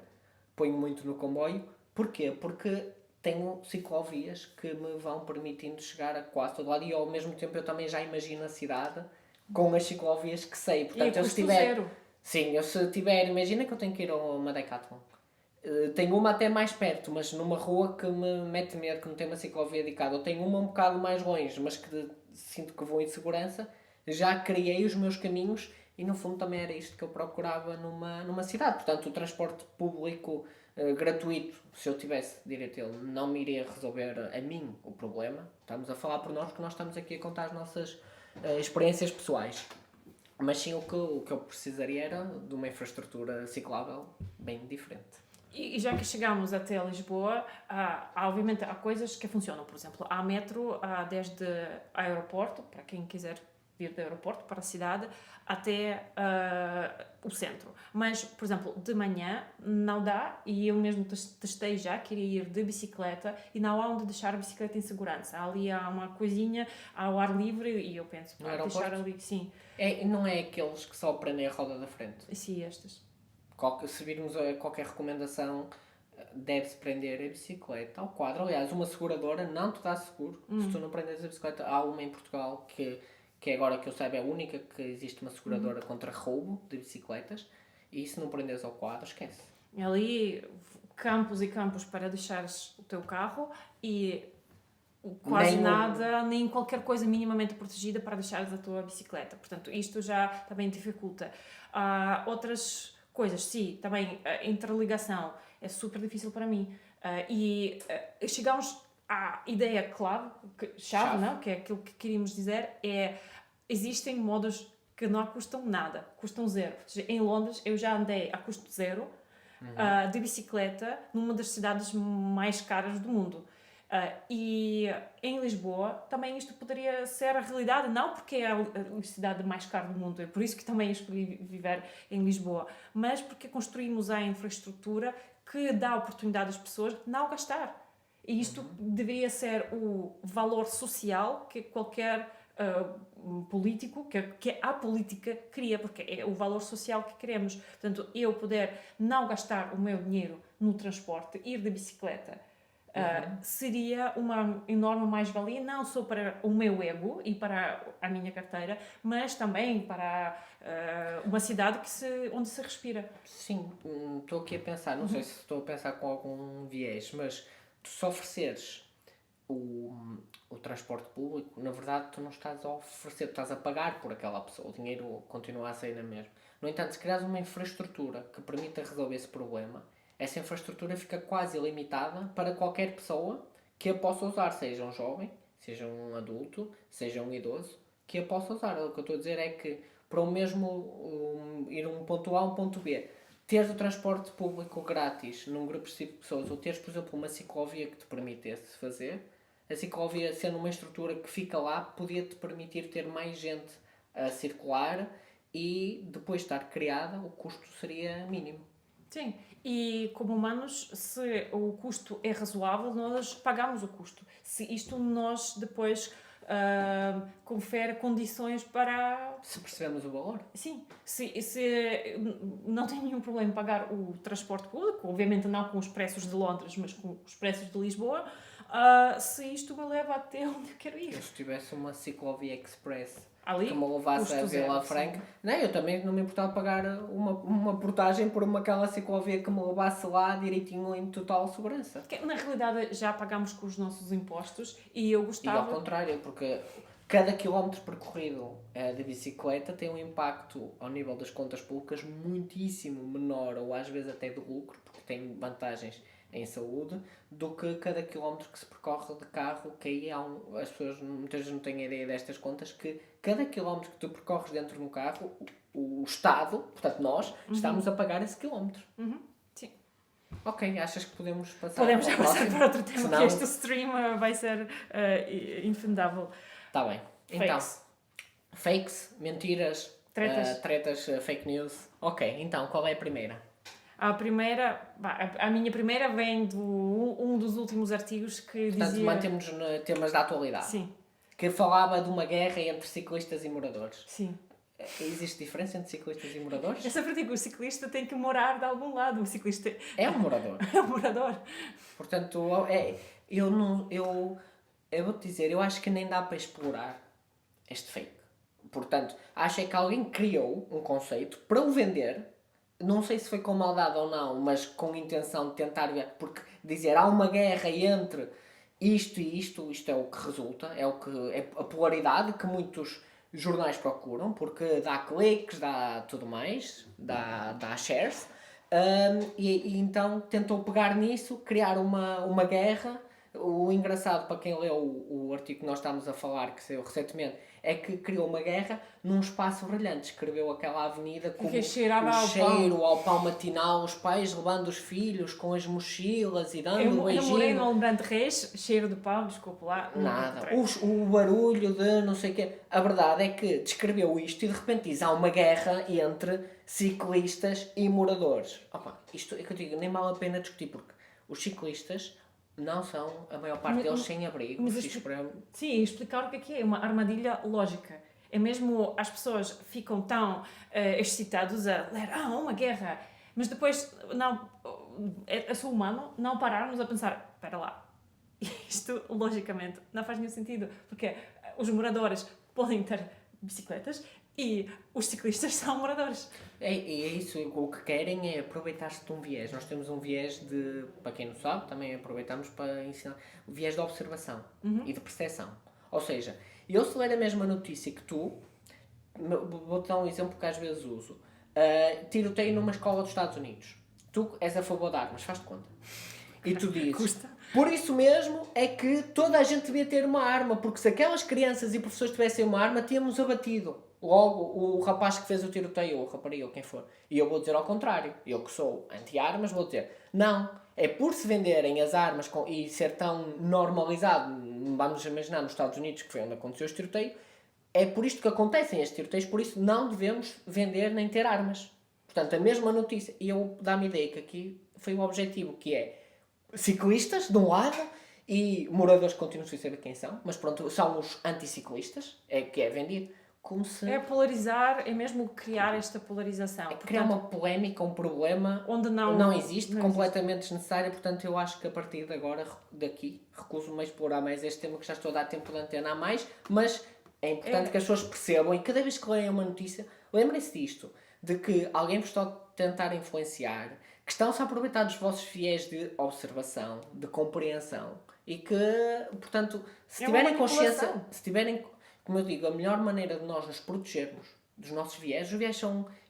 Speaker 2: ponho muito no comboio. Porquê? Porque tenho ciclovias que me vão permitindo chegar a quase todo lado e ao mesmo tempo eu também já imagino a cidade com as ciclovias que sei. Portanto,
Speaker 1: E custo zero.
Speaker 2: Sim, eu se tiver, imagina que eu tenho que ir a uma Decathlon. Tenho uma até mais perto, mas numa rua que me mete medo, que não tem uma ciclovia dedicada. Eu tenho uma um bocado mais longe, mas que sinto que vou em segurança. Já criei os meus caminhos e no fundo também era isto que eu procurava numa cidade. Portanto, o transporte público gratuito, se eu tivesse direito a ele, não me iria resolver a mim o problema. Estamos a falar por nós, que nós estamos aqui a contar as nossas experiências pessoais. Mas sim, o que eu precisaria era de uma infraestrutura ciclável bem diferente.
Speaker 1: E já que chegamos até Lisboa, obviamente há coisas que funcionam. Por exemplo, há metro desde o aeroporto, para quem quiser vir do aeroporto para a cidade, até o centro. Mas, por exemplo, de manhã não dá, e eu mesmo testei já, queria ir de bicicleta, e não há onde deixar a bicicleta em segurança. Ali há uma coisinha ao ar livre, e eu penso, deixar ali, sim.
Speaker 2: Não é aqueles que só prendem a roda da frente?
Speaker 1: Sim, estas.
Speaker 2: Se virmos qualquer recomendação, deve-se prender a bicicleta ao quadro. Aliás, uma seguradora não te dá seguro se tu não prendes a bicicleta. Há uma em Portugal que agora que eu saiba é a única que existe uma seguradora contra roubo de bicicletas, e se não prendes ao quadro, esquece.
Speaker 1: Ali, campos e campos para deixares o teu carro e quase nada, nem qualquer coisa minimamente protegida para deixares a tua bicicleta. Portanto, isto já também dificulta. Outras coisas, sim, também a interligação é super difícil para mim. Chegamos à ideia chave, não? Que é aquilo que queríamos dizer, existem modos que não custam nada, custam zero. Ou seja, em Londres eu já andei a custo zero de bicicleta numa das cidades mais caras do mundo. E em Lisboa também isto poderia ser a realidade, não porque é a cidade mais cara do mundo, é por isso que também escolhi viver em Lisboa, mas porque construímos a infraestrutura que dá oportunidade às pessoas não gastar. E isto deveria ser o valor social que qualquer político, que a política cria, porque é o valor social que queremos. Portanto, eu poder não gastar o meu dinheiro no transporte, ir de bicicleta, seria uma enorme mais-valia, não só para o meu ego e para a minha carteira, mas também para uma cidade onde se respira.
Speaker 2: Sim, estou aqui a pensar, não sei se estou a pensar com algum viés, mas tu se ofereceres o transporte público, na verdade tu não estás a oferecer, tu estás a pagar por aquela pessoa, o dinheiro continua a sair na mesma. No entanto, se criares uma infraestrutura que permita resolver esse problema, essa infraestrutura fica quase ilimitada para qualquer pessoa que a possa usar, seja um jovem, seja um adulto, seja um idoso, que a possa usar. O que eu estou a dizer é que para o mesmo ir um ponto A a um ponto B, teres o transporte público grátis num grupo específico de pessoas, ou teres, por exemplo, uma ciclovia que te permitisse fazer, a ciclovia sendo uma estrutura que fica lá, podia-te permitir ter mais gente a circular e depois de estar criada, o custo seria mínimo.
Speaker 1: Sim, e como humanos, se o custo é razoável, nós pagamos o custo. Se isto nós depois confere condições para...
Speaker 2: Se percebemos o valor.
Speaker 1: Sim, se não tem nenhum problema em pagar o transporte público, obviamente não com os preços de Londres, mas com os preços de Lisboa, se isto me leva até onde eu quero ir.
Speaker 2: Se tivesse uma ciclovia express
Speaker 1: ali,
Speaker 2: que me levasse a Vila Franca, não, eu também não me importava pagar uma portagem por aquela ciclovia que me levasse lá direitinho em total segurança.
Speaker 1: Que, na realidade já pagamos com os nossos impostos e eu gostava...
Speaker 2: E ao contrário, porque cada quilómetro percorrido de bicicleta tem um impacto ao nível das contas públicas muitíssimo menor, ou às vezes até de lucro, porque tem vantagens em saúde, do que cada quilómetro que se percorre de carro, que aí as pessoas muitas vezes não têm ideia destas contas, que cada quilómetro que tu percorres dentro de um carro, o Estado, portanto nós, estamos a pagar esse quilómetro.
Speaker 1: Sim.
Speaker 2: Ok, achas que podemos passar
Speaker 1: já passar para outro tema, senão... que este stream vai ser infindável.
Speaker 2: Está bem. Então, fakes, mentiras, tretas, fake news. Ok, então, qual é a primeira?
Speaker 1: A minha primeira vem de um dos últimos artigos que
Speaker 2: Portanto,
Speaker 1: dizia...
Speaker 2: mantemos nos temas da atualidade.
Speaker 1: Sim,
Speaker 2: Que falava de uma guerra entre ciclistas e moradores.
Speaker 1: sim.
Speaker 2: Existe diferença entre ciclistas e moradores?
Speaker 1: Eu sempre digo, o ciclista tem que morar de algum lado. O ciclista
Speaker 2: É um morador.
Speaker 1: é um morador.
Speaker 2: Portanto, eu vou-te dizer, eu acho que nem dá para explorar este fake. Portanto, acho é que alguém criou um conceito para o vender. Não sei se foi com maldade ou não, mas com intenção de tentar ver. Porque dizer há uma guerra entre isto e isto é o que resulta, é a polaridade que muitos jornais procuram, porque dá cliques, dá tudo mais, dá shares. E então tentou pegar nisso, criar uma guerra. O engraçado, para quem leu o artigo que nós estamos a falar, que saiu recentemente, é que criou uma guerra num espaço brilhante. Escreveu aquela avenida com
Speaker 1: Que cheirava ao
Speaker 2: cheiro ao pão matinal, os pais levando os filhos com as mochilas e dando
Speaker 1: Eu
Speaker 2: beijinho.
Speaker 1: morei no Almirante Reis, cheiro de pão, desculpa lá.
Speaker 2: Nada. O barulho de não sei o quê. A verdade é que descreveu isto e de repente diz há uma guerra entre ciclistas e moradores. Opa, isto é que eu digo, nem vale a pena discutir, porque os ciclistas não são, a maior parte deles, sem abrigo.
Speaker 1: Sim, explicar o que é uma armadilha lógica. É mesmo as pessoas ficam tão excitadas a ler, uma guerra, mas depois não, é só humano não pararmos a pensar, espera lá, isto logicamente não faz nenhum sentido, porque os moradores podem ter bicicletas e os ciclistas são moradores.
Speaker 2: É isso, o que querem é aproveitar-se de um viés. Nós temos um viés de, para quem não sabe, também aproveitamos para ensinar, o viés de observação e de percepção. Ou seja, eu se ler a mesma notícia que tu, vou-te dar um exemplo que às vezes uso, tiroteio numa escola dos Estados Unidos. Tu és a favor de armas, faz-te conta. E tu dizes,
Speaker 1: Custa.
Speaker 2: por isso mesmo é que toda a gente devia ter uma arma, porque se aquelas crianças e professores tivessem uma arma, tínhamos abatido logo o rapaz que fez o tiroteio, ou a rapariga, ou quem for. E eu vou dizer ao contrário. Eu que sou anti-armas, vou dizer, não, é por se venderem as armas e ser tão normalizado, vamos imaginar nos Estados Unidos, que foi onde aconteceu este tiroteio, é por isto que acontecem estes tiroteios, por isso não devemos vender nem ter armas. Portanto, a mesma notícia. E eu dá-me a ideia que aqui foi o objetivo, que é ciclistas, de um lado, e moradores que continuam sem saber quem são, mas pronto, são os anticiclistas, é que é vendido. Como se...
Speaker 1: É polarizar, é mesmo criar esta polarização.
Speaker 2: Criar uma polémica, um problema
Speaker 1: onde
Speaker 2: não existe, completamente desnecessário. Portanto, eu acho que a partir de agora, daqui, recuso-me a explorar mais este tema, que já estou a dar tempo de antena a mais, mas é importante que as pessoas percebam, e cada vez que leem uma notícia, lembrem-se disto, de que alguém vos está a tentar influenciar, que estão-se a aproveitar dos vossos fiéis de observação, de compreensão, e que, portanto, se tiverem consciência, se tiverem... Como eu digo, a melhor maneira de nós nos protegermos dos nossos viés, os viés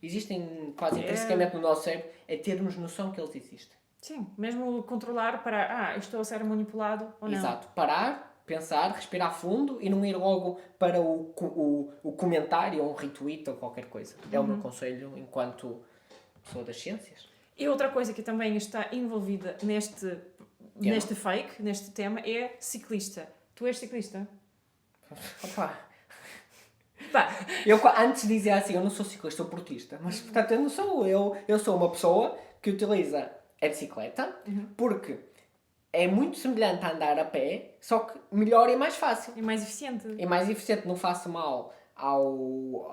Speaker 2: existem quase intrinsecamente no nosso cérebro, é termos noção que eles existem.
Speaker 1: Sim, mesmo controlar para, estou a ser manipulado ou não.
Speaker 2: Exato, parar, pensar, respirar fundo e não ir logo para o comentário ou um retweet ou qualquer coisa. É o meu conselho enquanto pessoa das ciências.
Speaker 1: E outra coisa que também está envolvida neste fake, neste tema, é ciclista. Tu és ciclista?
Speaker 2: Opa... Eu antes dizia assim, eu não sou ciclista, sou portista, mas portanto eu não sou, eu sou uma pessoa que utiliza a bicicleta porque é muito semelhante a andar a pé, só que melhor e mais fácil.
Speaker 1: E mais eficiente.
Speaker 2: E mais eficiente, não faço mal ao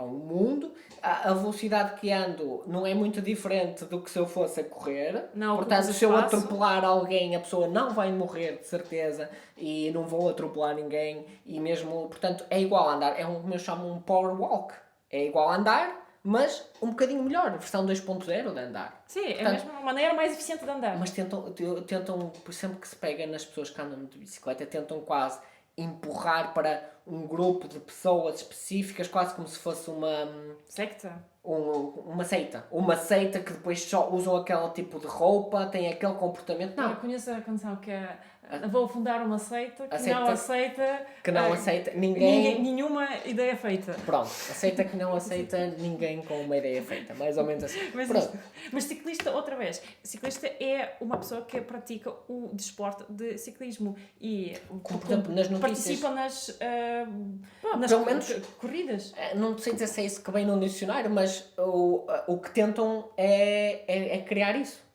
Speaker 2: mundo, a velocidade que ando não é muito diferente do que se eu fosse a correr,
Speaker 1: não,
Speaker 2: portanto se eu atropelar alguém a pessoa não vai morrer de certeza e não vou atropelar ninguém e mesmo, portanto é igual a andar, é como eu chamo um power walk, é igual a andar mas um bocadinho melhor, versão 2.0 de andar.
Speaker 1: Sim, portanto, é mesmo uma maneira mais eficiente de andar.
Speaker 2: Mas tentam, por sempre que se pega nas pessoas que andam de bicicleta, tentam quase empurrar para um grupo de pessoas específicas, quase como se fosse uma...
Speaker 1: secta?
Speaker 2: Uma seita. Uma seita que depois só usam aquele tipo de roupa, têm aquele comportamento. Não.
Speaker 1: Eu conheço a canção que é vou fundar uma seita que não aceita...
Speaker 2: Que não aceita ninguém...
Speaker 1: Nenhuma ideia feita.
Speaker 2: Pronto, aceita que não aceita ninguém com uma ideia feita. Mais ou menos assim.
Speaker 1: Mas ciclista, outra vez, ciclista é uma pessoa que pratica o desporto de ciclismo e
Speaker 2: como, por exemplo, nas notícias,
Speaker 1: participa nas
Speaker 2: pelo menos,
Speaker 1: corridas.
Speaker 2: Não sei dizer se é isso que vem no dicionário, mas o que tentam é criar isso.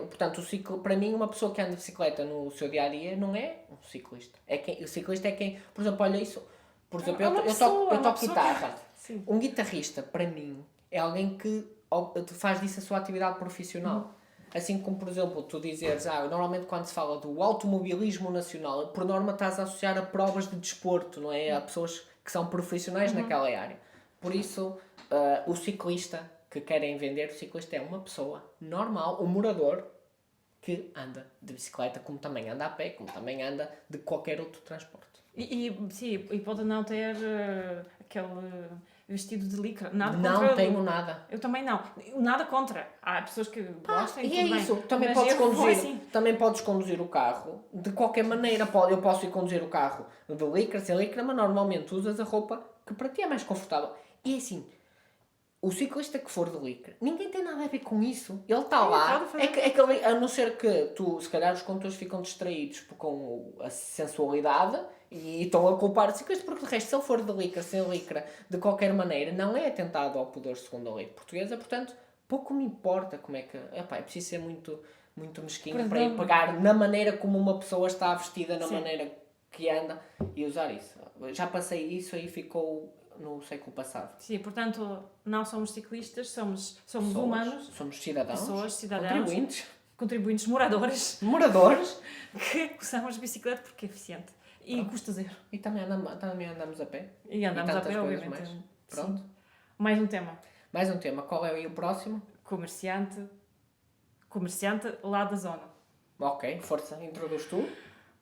Speaker 2: Portanto, para mim, uma pessoa que anda de bicicleta no seu dia-a-dia não é um ciclista. O ciclista é quem... Por exemplo, olha isso. Por exemplo, eu toco guitarra.
Speaker 1: Sim.
Speaker 2: Um guitarrista, para mim, é alguém que faz disso a sua atividade profissional. Assim como, por exemplo, tu dizeres, normalmente quando se fala do automobilismo nacional, por norma estás a associar a provas de desporto, não é? A pessoas que são profissionais naquela área. Por isso, o ciclista que querem vender, o ciclista é uma pessoa normal, um morador que anda de bicicleta, como também anda a pé, como também anda de qualquer outro transporte.
Speaker 1: E pode não ter aquele vestido de licra. Nada
Speaker 2: não
Speaker 1: contra
Speaker 2: tenho nada.
Speaker 1: Eu também não. Nada contra. Há pessoas que gostam
Speaker 2: e
Speaker 1: tudo
Speaker 2: é
Speaker 1: bem.
Speaker 2: isso. Também
Speaker 1: Mas
Speaker 2: podes,
Speaker 1: eu vou
Speaker 2: conduzir,
Speaker 1: assim.
Speaker 2: também podes conduzir o carro de qualquer maneira. Eu posso ir conduzir o carro de licra, sem licra, mas normalmente usas a roupa que para ti é mais confortável. E assim, o ciclista que for de licra, ninguém tem nada a ver com isso. Ele está lá. A não ser que se calhar os condutores ficam distraídos com a sensualidade e estão a culpar o ciclista, porque de resto, se ele for de licra, sem licra, de qualquer maneira, não é atentado ao pudor segundo a lei portuguesa. Portanto, pouco me importa como é que... é preciso ser muito, muito mesquinho para ir pegar na maneira como uma pessoa está vestida, na maneira que anda e usar isso. Já passei isso aí, ficou no século passado.
Speaker 1: Sim, portanto, não somos ciclistas, somos humanos.
Speaker 2: Somos cidadãos.
Speaker 1: Pessoas, cidadãos. Contribuintes, moradores. Que usamos bicicleta porque é eficiente. E custa zero.
Speaker 2: E também andamos a pé.
Speaker 1: E andamos a pé, obviamente.
Speaker 2: Mais. Pronto.
Speaker 1: Sim. Mais um tema.
Speaker 2: Qual é aí o próximo?
Speaker 1: Comerciante lá da zona.
Speaker 2: Ok, força, introduz tu.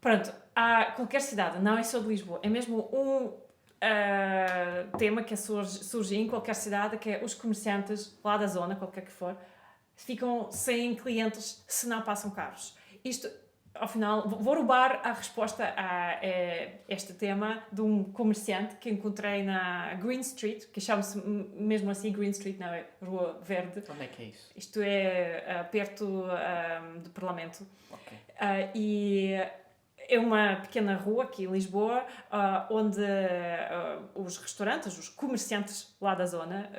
Speaker 1: Pronto, há qualquer cidade, não é só de Lisboa, é mesmo um tema que surge em qualquer cidade, que é os comerciantes lá da zona, qualquer que for, ficam sem clientes se não passam carros. Isto, ao final, vou roubar a resposta a este tema de um comerciante que encontrei na Green Street, que chama-se mesmo assim Green Street, não é? Rua Verde.
Speaker 2: Onde é que é isso?
Speaker 1: Isto é perto do Parlamento.
Speaker 2: Ok.
Speaker 1: E é uma pequena rua aqui em Lisboa, onde os restaurantes, os comerciantes lá da zona,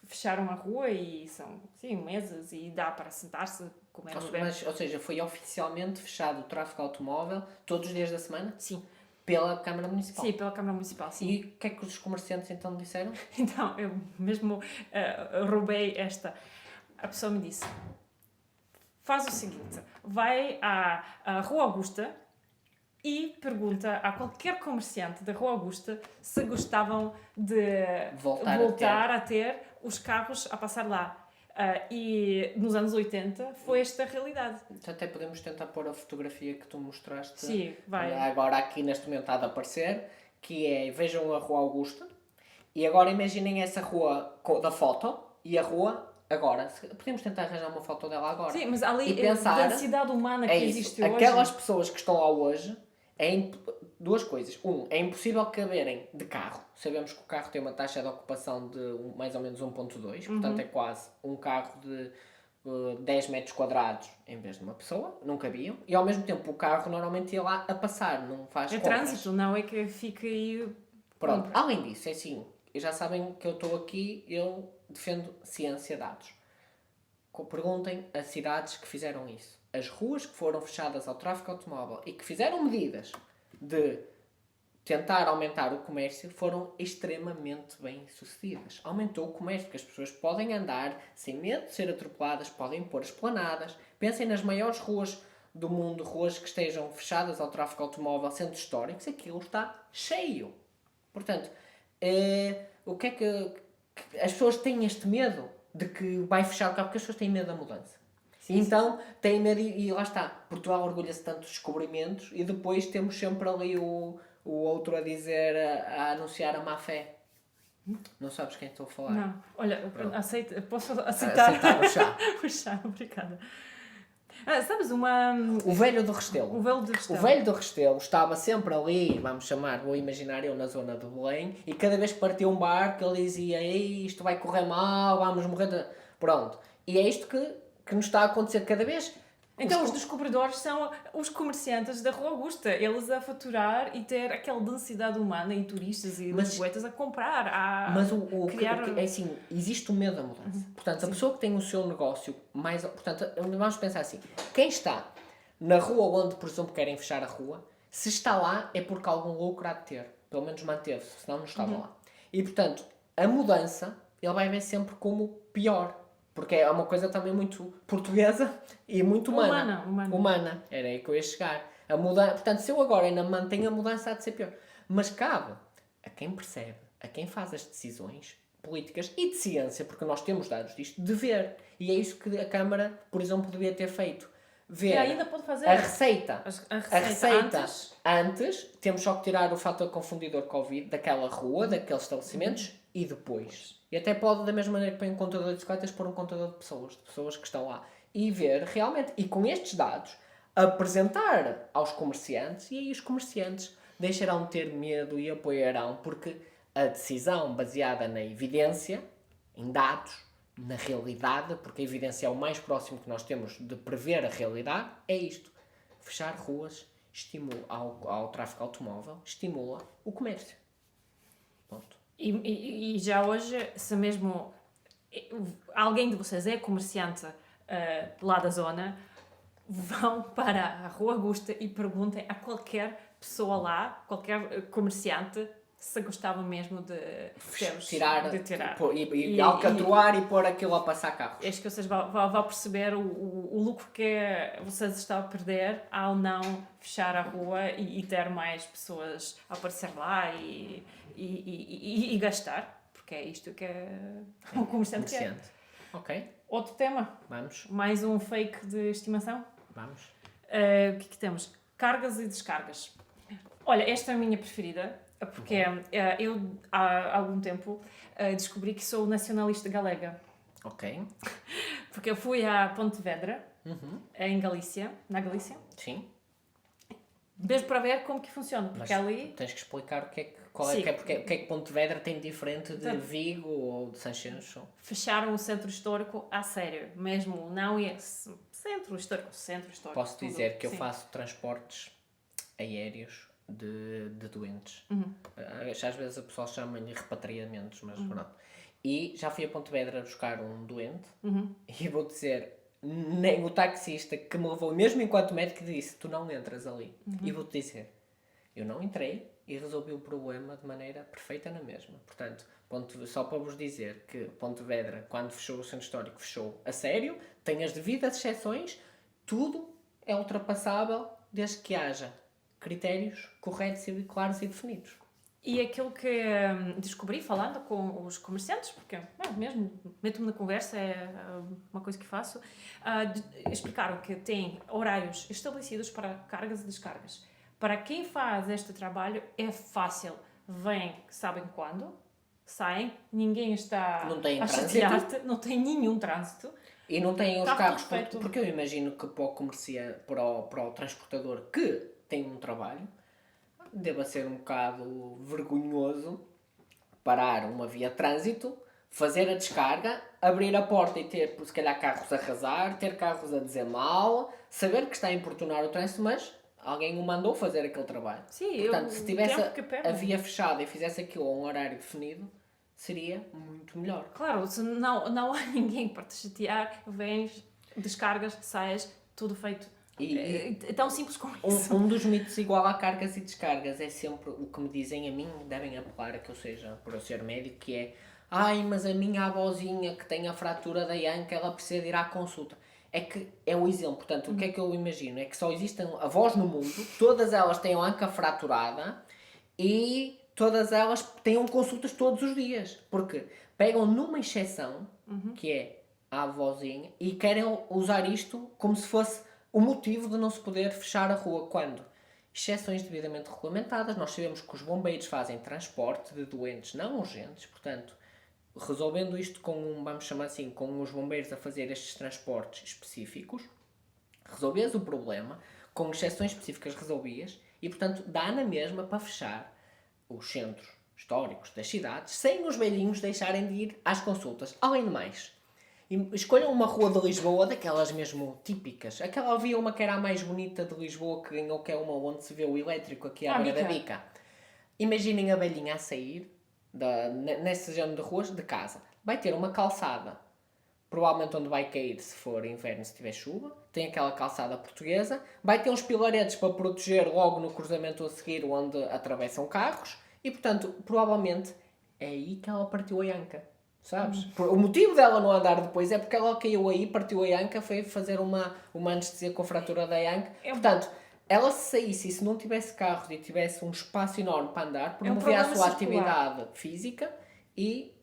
Speaker 1: fecharam a rua e são, mesas e dá para sentar-se, comer, beber.
Speaker 2: Ou seja, foi oficialmente fechado o tráfego automóvel todos os dias da semana?
Speaker 1: Sim.
Speaker 2: Pela Câmara Municipal?
Speaker 1: Sim, pela Câmara Municipal, sim.
Speaker 2: E o que é que os comerciantes então disseram?
Speaker 1: Então, eu mesmo roubei esta. A pessoa me disse, faz o seguinte, vai à Rua Augusta e pergunta a qualquer comerciante da Rua Augusta se gostavam de voltar a ter os carros a passar lá. E nos anos 80 foi esta a realidade.
Speaker 2: Então até podemos tentar pôr a fotografia que tu mostraste.
Speaker 1: Sim, vai.
Speaker 2: Agora aqui neste momento há de aparecer, que é, vejam a Rua Augusta, e agora imaginem essa rua da foto e a rua agora. Podemos tentar arranjar uma foto dela agora.
Speaker 1: Sim, mas ali
Speaker 2: pensar,
Speaker 1: a densidade humana que existe hoje.
Speaker 2: Aquelas pessoas que estão lá hoje, duas coisas. É impossível caberem de carro. Sabemos que o carro tem uma taxa de ocupação de mais ou menos 1.2, portanto é quase um carro de 10 metros quadrados em vez de uma pessoa, não cabiam. E ao mesmo tempo o carro normalmente ia lá a passar, não faz compras.
Speaker 1: Trânsito, não é que fica aí...
Speaker 2: Pronto, além disso, é assim, já sabem que eu estou aqui, eu defendo ciência, dados. Perguntem a cidades que fizeram isso. As ruas que foram fechadas ao tráfego automóvel e que fizeram medidas de tentar aumentar o comércio foram extremamente bem sucedidas. Aumentou o comércio, porque as pessoas podem andar sem medo de ser atropeladas, podem pôr esplanadas. Pensem nas maiores ruas do mundo, ruas que estejam fechadas ao tráfego automóvel, centros históricos, aquilo está cheio. Portanto, o que é que as pessoas têm este medo de que vai fechar o carro, porque as pessoas têm medo da mudança. Sim, então, têm medo e lá está. Portugal orgulha-se tanto dos descobrimentos e depois temos sempre ali o outro a dizer, a anunciar a má fé. Não sabes quem estou a falar?
Speaker 1: Não. Olha, posso aceitar
Speaker 2: o chá.
Speaker 1: O chá, obrigada. Sabes,
Speaker 2: O velho do Restelo.
Speaker 1: O velho do Restelo.
Speaker 2: O velho do Restelo estava sempre ali, vou imaginar eu na zona de Belém, e cada vez que partia um barco ele dizia, ei, isto vai correr mal, vamos morrer Pronto. E é isto que nos está a acontecer cada vez.
Speaker 1: Então os descobridores são os comerciantes da Rua Augusta, eles a faturar e ter aquela densidade humana e turistas e lisboetas a comprar, a
Speaker 2: Mas
Speaker 1: criar...
Speaker 2: é assim, existe o medo da mudança. Portanto, a pessoa que tem o seu negócio mais... Portanto, vamos pensar assim, quem está na rua onde, por exemplo, querem fechar a rua, se está lá é porque algum lucro há de ter. Pelo menos manteve-se, senão não estava lá. E, portanto, a mudança, ele vai ver sempre como pior. Porque é uma coisa também muito portuguesa e muito humana. Humana. Era aí que eu ia chegar. Portanto, se eu agora ainda mantenho a mudança, há de ser pior. Mas cabe a quem percebe, a quem faz as decisões políticas e de ciência, porque nós temos dados disto, de ver. E é isso que a Câmara, por exemplo, devia ter feito. Ver
Speaker 1: E ainda pode fazer
Speaker 2: a receita.
Speaker 1: A receita
Speaker 2: Antes, temos só que tirar o fator confundidor Covid daquela rua, daqueles estabelecimentos, e depois. E até pode, da mesma maneira que põe um contador de bicicletas, pôr um contador de pessoas que estão lá. E ver realmente, e com estes dados, apresentar aos comerciantes, e aí os comerciantes deixarão de ter medo e apoiarão, porque a decisão baseada na evidência, em dados, na realidade, porque a evidência é o mais próximo que nós temos de prever a realidade, é isto. Fechar ruas estimula ao tráfego automóvel, estimula o comércio. Ponto.
Speaker 1: E já hoje, se mesmo alguém de vocês é comerciante lá da zona, vão para a Rua Augusta e perguntem a qualquer pessoa lá, qualquer comerciante, se gostava mesmo de
Speaker 2: tirar.
Speaker 1: E
Speaker 2: alcatroar e pôr aquilo a passar carros.
Speaker 1: Acho que vocês vão perceber o lucro que vocês estão a perder ao não fechar a rua e ter mais pessoas a aparecer lá e gastar, porque é isto que o comerciante quer.
Speaker 2: Ok.
Speaker 1: Outro tema.
Speaker 2: Vamos.
Speaker 1: Mais um fake de estimação.
Speaker 2: Vamos.
Speaker 1: O que temos? Cargas e descargas. Olha, esta é a minha preferida, porque eu há algum tempo descobri que sou nacionalista galega.
Speaker 2: Ok.
Speaker 1: Porque eu fui a Pontevedra, em Galícia, na Galícia.
Speaker 2: Sim.
Speaker 1: Mesmo para ver como que funciona, porque
Speaker 2: Mas
Speaker 1: ali...
Speaker 2: tens que explicar o que é que Pontevedra tem de diferente de Vigo ou de Sanxenxo.
Speaker 1: Fecharam o centro histórico a sério, mesmo não esse centro histórico.
Speaker 2: Posso dizer que eu faço transportes aéreos de doentes. Às vezes a pessoa chama-lhe repatriamentos, mas pronto. E já fui a Pontevedra buscar um doente e vou dizer, nem o taxista que me levou, mesmo enquanto médico, disse, tu não entras ali. E vou-te dizer, eu não entrei e resolvi o problema de maneira perfeita na mesma. Portanto, só para vos dizer que Pontevedra, quando fechou o centro histórico, fechou a sério, tem as devidas exceções, tudo é ultrapassável desde que haja critérios corretos e claros e definidos.
Speaker 1: E aquilo que descobri falando com os comerciantes, porque mesmo meto-me na conversa, é uma coisa que faço, explicaram que têm horários estabelecidos para cargas e descargas. Para quem faz este trabalho é fácil. Vêm, sabem quando, saem, ninguém está a chatear-te, não tem nenhum trânsito.
Speaker 2: E não têm os carros, porque eu imagino que para o comerciante, para o transportador que tem um trabalho, deva ser um bocado vergonhoso parar uma via de trânsito, fazer a descarga, abrir a porta e ter, se calhar, carros a arrasar, ter carros a dizer mal, saber que está a importunar o trânsito, mas alguém o mandou fazer aquele trabalho.
Speaker 1: Sim,
Speaker 2: portanto, se tivesse a via fechada e fizesse aquilo a um horário definido, seria muito melhor.
Speaker 1: Claro, se não há ninguém para te chatear, vens, descargas, saias, tudo feito. É tão simples como isso.
Speaker 2: Um dos mitos igual a cargas e descargas é sempre o que me dizem a mim, devem apelar a que eu seja, por eu ser médico, que é mas a minha avózinha que tem a fratura da anca, ela precisa de ir à consulta. É que é o exemplo, portanto, o que é que eu imagino? É que só existem avós no mundo, todas elas têm a anca fraturada e todas elas têm consultas todos os dias. Porque pegam numa exceção, que é a avózinha, e querem usar isto como se fosse o motivo de não se poder fechar a rua. Quando? Exceções devidamente regulamentadas. Nós sabemos que os bombeiros fazem transporte de doentes não urgentes, portanto, resolvendo isto vamos chamar assim, com os bombeiros a fazer estes transportes específicos, resolvias o problema, com exceções específicas resolvias, e portanto dá na mesma para fechar os centros históricos das cidades, sem os velhinhos deixarem de ir às consultas. Além de mais, E escolham uma rua de Lisboa, daquelas mesmo típicas. Havia uma que era a mais bonita de Lisboa, que ganhou, que é uma onde se vê o elétrico aqui à beira da bica. Imaginem a velhinha a sair nessa zona de ruas de casa. Vai ter uma calçada, provavelmente onde vai cair se for inverno, se tiver chuva. Tem aquela calçada portuguesa. Vai ter uns pilaretes para proteger logo no cruzamento a seguir onde atravessam carros. E, portanto, provavelmente é aí que ela partiu a anca. Sabes? O motivo dela não andar depois é porque ela caiu aí, partiu a anca, foi fazer uma anestesia com fratura da anca. Portanto, ela se saísse e se não tivesse carros e tivesse um espaço enorme para andar, promovia a sua atividade física e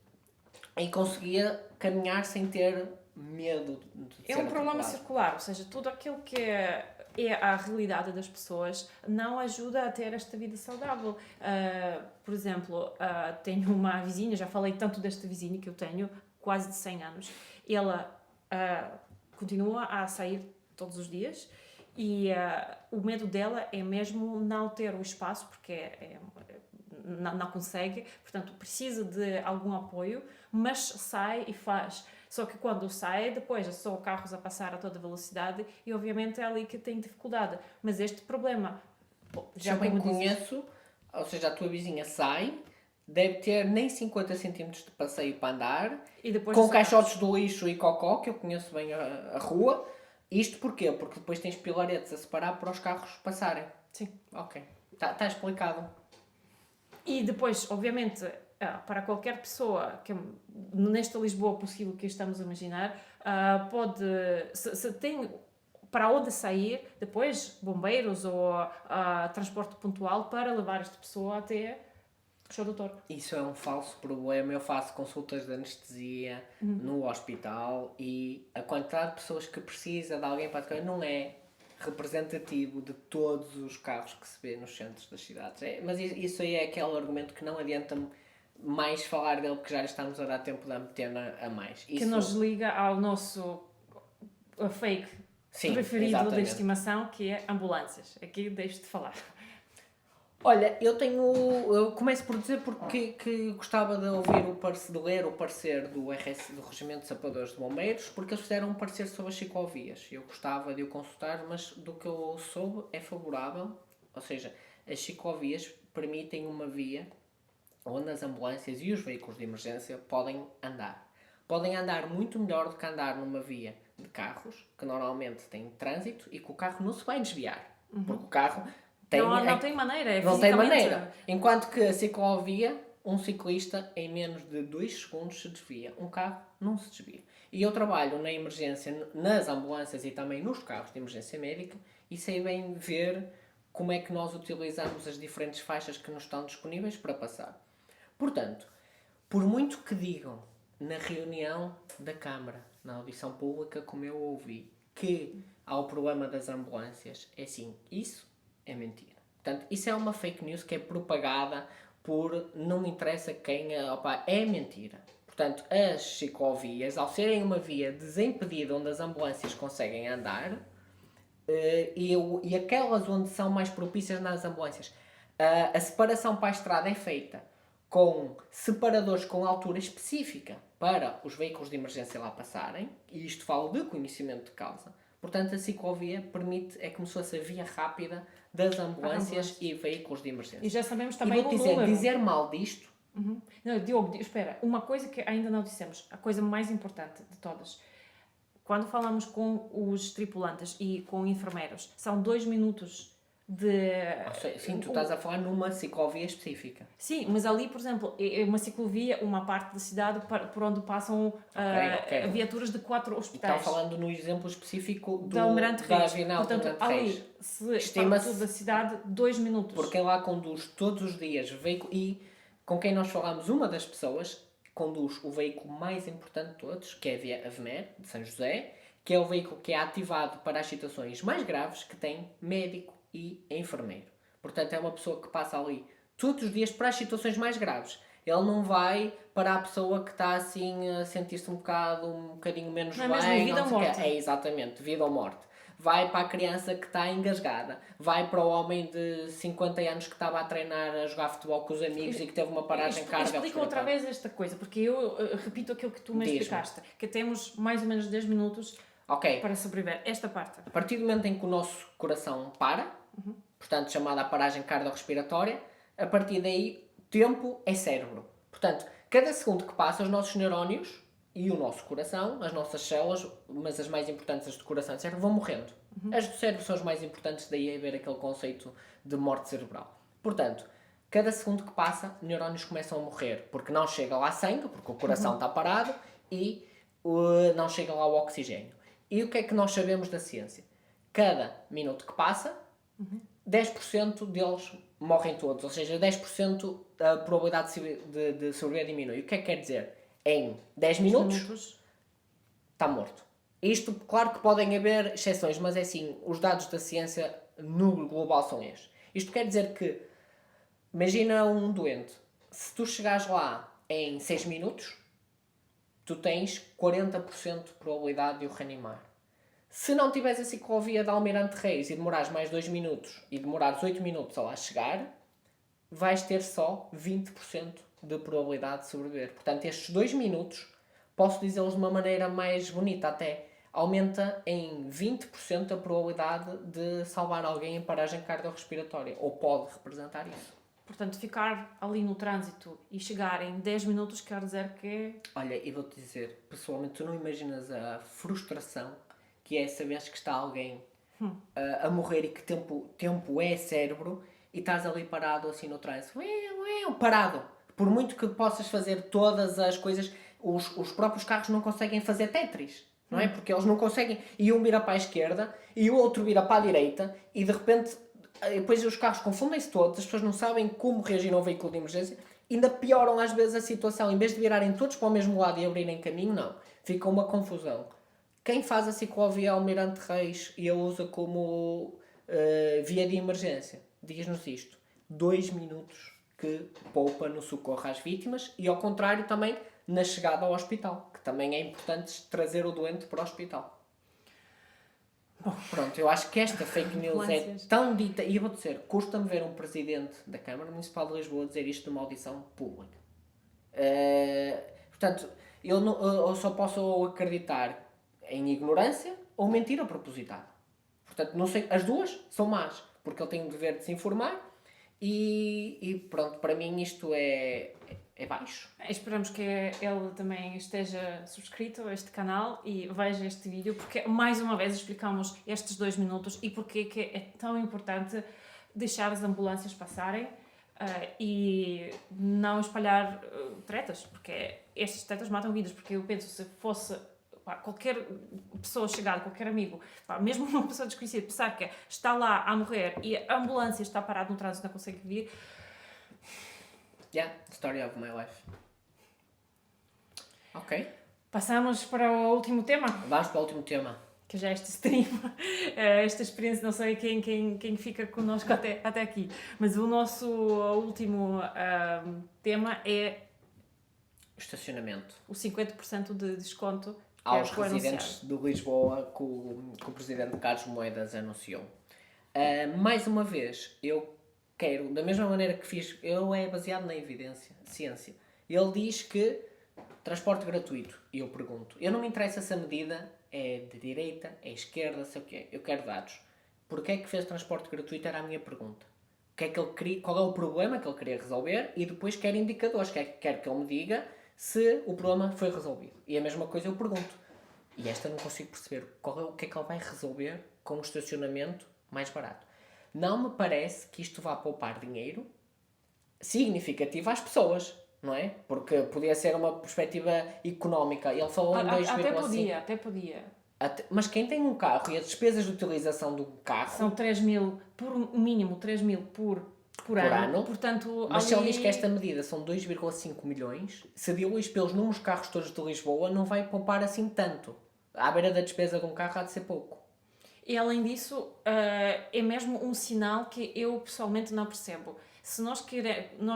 Speaker 2: conseguia caminhar sem ter medo de ser
Speaker 1: É um problema
Speaker 2: atropelado.
Speaker 1: circular, ou seja, tudo aquilo que é a realidade das pessoas não ajuda a ter esta vida saudável. Por exemplo, tenho uma vizinha, já falei tanto desta vizinha que eu tenho, quase de 100 anos. Ela continua a sair todos os dias e o medo dela é mesmo não ter o espaço, porque não consegue, portanto precisa de algum apoio, mas sai e faz. Só que quando sai, depois é só carros a passar a toda velocidade e obviamente é ali que tem dificuldade. Mas este problema,
Speaker 2: já bem conheço, ou seja, a tua vizinha sai, deve ter nem 50 cm de passeio para andar,
Speaker 1: e depois
Speaker 2: com caixotes de lixo e cocó, que eu conheço bem a rua. Isto porquê? Porque depois tens pilaretes a separar para os carros passarem.
Speaker 1: Sim.
Speaker 2: Ok. Está explicado.
Speaker 1: E depois, obviamente, para qualquer pessoa, que nesta Lisboa possível que estamos a imaginar, pode, se tem para onde sair, depois bombeiros ou transporte pontual para levar esta pessoa até o show doutor.
Speaker 2: Isso é um falso problema. Eu faço consultas de anestesia no hospital e a quantidade de pessoas que precisa de alguém para tocar não é representativo de todos os carros que se vê nos centros das cidades. Mas isso aí é aquele argumento que não adianta mais falar dele, porque já lhe estamos a dar tempo da antena a mais. Isso...
Speaker 1: Que nos liga ao nosso fake preferido
Speaker 2: exatamente.
Speaker 1: da estimação, que é ambulâncias. Aqui deixo de falar.
Speaker 2: Olha, eu começo por dizer porque que gostava de ler o parecer do Regimento de Sapadores de Bombeiros, porque eles fizeram um parecer sobre as ciclovias. Eu gostava de o consultar, mas do que eu soube é favorável, ou seja, as ciclovias permitem uma via onde as ambulâncias e os veículos de emergência podem andar. Podem andar muito melhor do que andar numa via de carros, que normalmente tem trânsito e que o carro não se vai desviar, porque o carro...
Speaker 1: Não tem maneira,
Speaker 2: não tem maneira. Enquanto que a ciclovia, um ciclista em menos de 2 segundos se desvia. Um carro não se desvia. E eu trabalho na emergência, nas ambulâncias e também nos carros de emergência médica e sei bem ver como é que nós utilizamos as diferentes faixas que nos estão disponíveis para passar. Portanto, por muito que digam na reunião da Câmara, na audição pública, como eu ouvi, que há o problema das ambulâncias, é assim, isso é mentira. Portanto, isso é uma fake news que é propagada por não me interessa quem... é mentira. Portanto, as ciclovias, ao serem uma via desimpedida onde as ambulâncias conseguem andar, e aquelas onde são mais propícias nas ambulâncias, a separação para a estrada é feita com separadores com altura específica para os veículos de emergência lá passarem, e isto falo de conhecimento de causa. Portanto, a ciclovia permite, é como se fosse a via rápida das ambulâncias e veículos de emergência.
Speaker 1: E já sabemos também
Speaker 2: o número. Dizer mal disto...
Speaker 1: Não, Diogo, espera. Uma coisa que ainda não dissemos, a coisa mais importante de todas. Quando falamos com os tripulantes e com enfermeiros, são 2 minutos de...
Speaker 2: Sim, tu estás a falar numa ciclovia específica.
Speaker 1: Sim, mas ali, por exemplo, é uma ciclovia, uma parte da cidade por onde passam viaturas de 4 hospitais.
Speaker 2: Está falando no exemplo específico
Speaker 1: da Almirante Reis.
Speaker 2: Portanto,
Speaker 1: ali, se estima-se da cidade, 2 minutos.
Speaker 2: Porque lá conduz todos os dias veículo e com quem nós falamos, uma das pessoas conduz o veículo mais importante de todos, que é a VMER, de São José, que é o veículo que é ativado para as situações mais graves, que tem médico e enfermeiro. Portanto, é uma pessoa que passa ali todos os dias para as situações mais graves. Ele não vai para a pessoa que está assim a sentir-se um bocadinho menos bem.
Speaker 1: Mesmo vida ou morte.
Speaker 2: É exatamente, vida ou morte. vai para a criança que está engasgada, vai para o homem de 50 anos que estava a treinar, a jogar futebol com os amigos e que teve uma paragem cardiorrespiratória.
Speaker 1: Explica outra vez esta coisa, porque eu repito aquilo que tu me explicaste, que temos mais ou menos 10 minutos para sobreviver. Esta parte.
Speaker 2: A partir do momento em que o nosso coração para, portanto chamada a paragem cardiorrespiratória, a partir daí, tempo é cérebro. Portanto, cada segundo que passa, os nossos neurónios e o nosso coração, as nossas células, mas as mais importantes, as do coração e do cérebro, vão morrendo. As do cérebro são as mais importantes, daí é haver aquele conceito de morte cerebral. Portanto, cada segundo que passa, neurónios começam a morrer, porque não chega lá sangue, porque o coração está parado, e não chega lá o oxigênio. E o que é que nós sabemos da ciência? Cada minuto que passa, 10% deles morrem todos, ou seja, 10% a probabilidade de sobreviver diminui. O que é que quer dizer? Em 10 minutos está morto. Isto, claro que podem haver exceções, mas é assim, os dados da ciência no global são estes. Isto quer dizer que, imagina um doente, se tu chegares lá em 6 minutos, tu tens 40% de probabilidade de o reanimar. Se não tiveres a ciclovia de Almirante Reis e demorares mais 2 minutos e demorares 8 minutos a lá chegar, vais ter só 20% de probabilidade de sobreviver. Portanto, estes 2 minutos, posso dizê-los de uma maneira mais bonita até, aumenta em 20% a probabilidade de salvar alguém em paragem cardiorrespiratória, ou pode representar isso.
Speaker 1: Portanto, ficar ali no trânsito e chegar em 10 minutos quer dizer que...
Speaker 2: Olha, e vou-te dizer, pessoalmente, tu não imaginas a frustração que é saberes que está alguém a morrer e que tempo é cérebro e estás ali parado assim no trânsito, parado. Por muito que possas fazer todas as coisas, os próprios carros não conseguem fazer Tetris, não é? Porque eles não conseguem, e um vira para a esquerda e o outro vira para a direita e de repente depois os carros confundem-se todos, as pessoas não sabem como reagir a um veículo de emergência, ainda pioram às vezes a situação, em vez de virarem todos para o mesmo lado e abrirem caminho, não, fica uma confusão. Quem faz a ciclovia Almirante Reis e a usa como via de emergência, diz-nos isto, 2 minutos que poupa no socorro às vítimas e ao contrário também na chegada ao hospital, que também é importante trazer o doente para o hospital. Pronto, eu acho que esta fake news é tão dita, e eu vou dizer, custa-me ver um presidente da Câmara Municipal de Lisboa dizer isto numa audição pública. Portanto, eu só posso acreditar em ignorância ou mentira propositada. Portanto, não sei, as duas são más, porque ele tem o dever de se informar e pronto, para mim isto é baixo.
Speaker 1: Esperamos que ele também esteja subscrito a este canal e veja este vídeo, porque mais uma vez explicamos estes 2 minutos e porque que é tão importante deixar as ambulâncias passarem e não espalhar tretas, porque estas tretas matam vidas, porque eu penso, se fosse qualquer pessoa chegada, qualquer amigo, mesmo uma pessoa desconhecida, pensar que está lá a morrer e a ambulância está parada no trânsito e não consegue vir.
Speaker 2: Yeah, story of my life. Ok.
Speaker 1: Passamos para o último tema.
Speaker 2: Vamos para o último tema.
Speaker 1: Que já é este stream, esta experiência, não sei quem fica connosco até aqui. Mas o nosso último tema é...
Speaker 2: estacionamento.
Speaker 1: O 50% de desconto
Speaker 2: aos residentes de Lisboa que o Presidente Carlos Moedas anunciou. Mais uma vez, eu quero, da mesma maneira que fiz, é baseado na evidência, ciência. Ele diz que transporte gratuito. E eu pergunto, eu não me interessa se a medida é de direita, é esquerda, sei o quê. Eu quero dados. Porquê é que fez transporte gratuito? Era a minha pergunta. O que é que ele queria, qual é o problema que ele queria resolver? E depois quero indicadores. Quero que ele me diga se o problema foi resolvido. E a mesma coisa eu pergunto. E esta não consigo perceber. O que é que ele vai resolver com um estacionamento mais barato? Não me parece que isto vá poupar dinheiro significativo às pessoas, não é? Porque podia ser uma perspectiva económica. Ele falou em 2,5...
Speaker 1: Até podia.
Speaker 2: Mas quem tem um carro e as despesas de utilização do carro...
Speaker 1: São 3.000, o mínimo 3.000 por ano. Portanto,
Speaker 2: mas se ele diz que esta medida são 2,5 milhões, se diluís pelos números de carros todos de Lisboa, não vai poupar assim tanto. À beira da despesa de um carro há de ser pouco.
Speaker 1: E além disso, é mesmo um sinal que eu pessoalmente não percebo. Se nós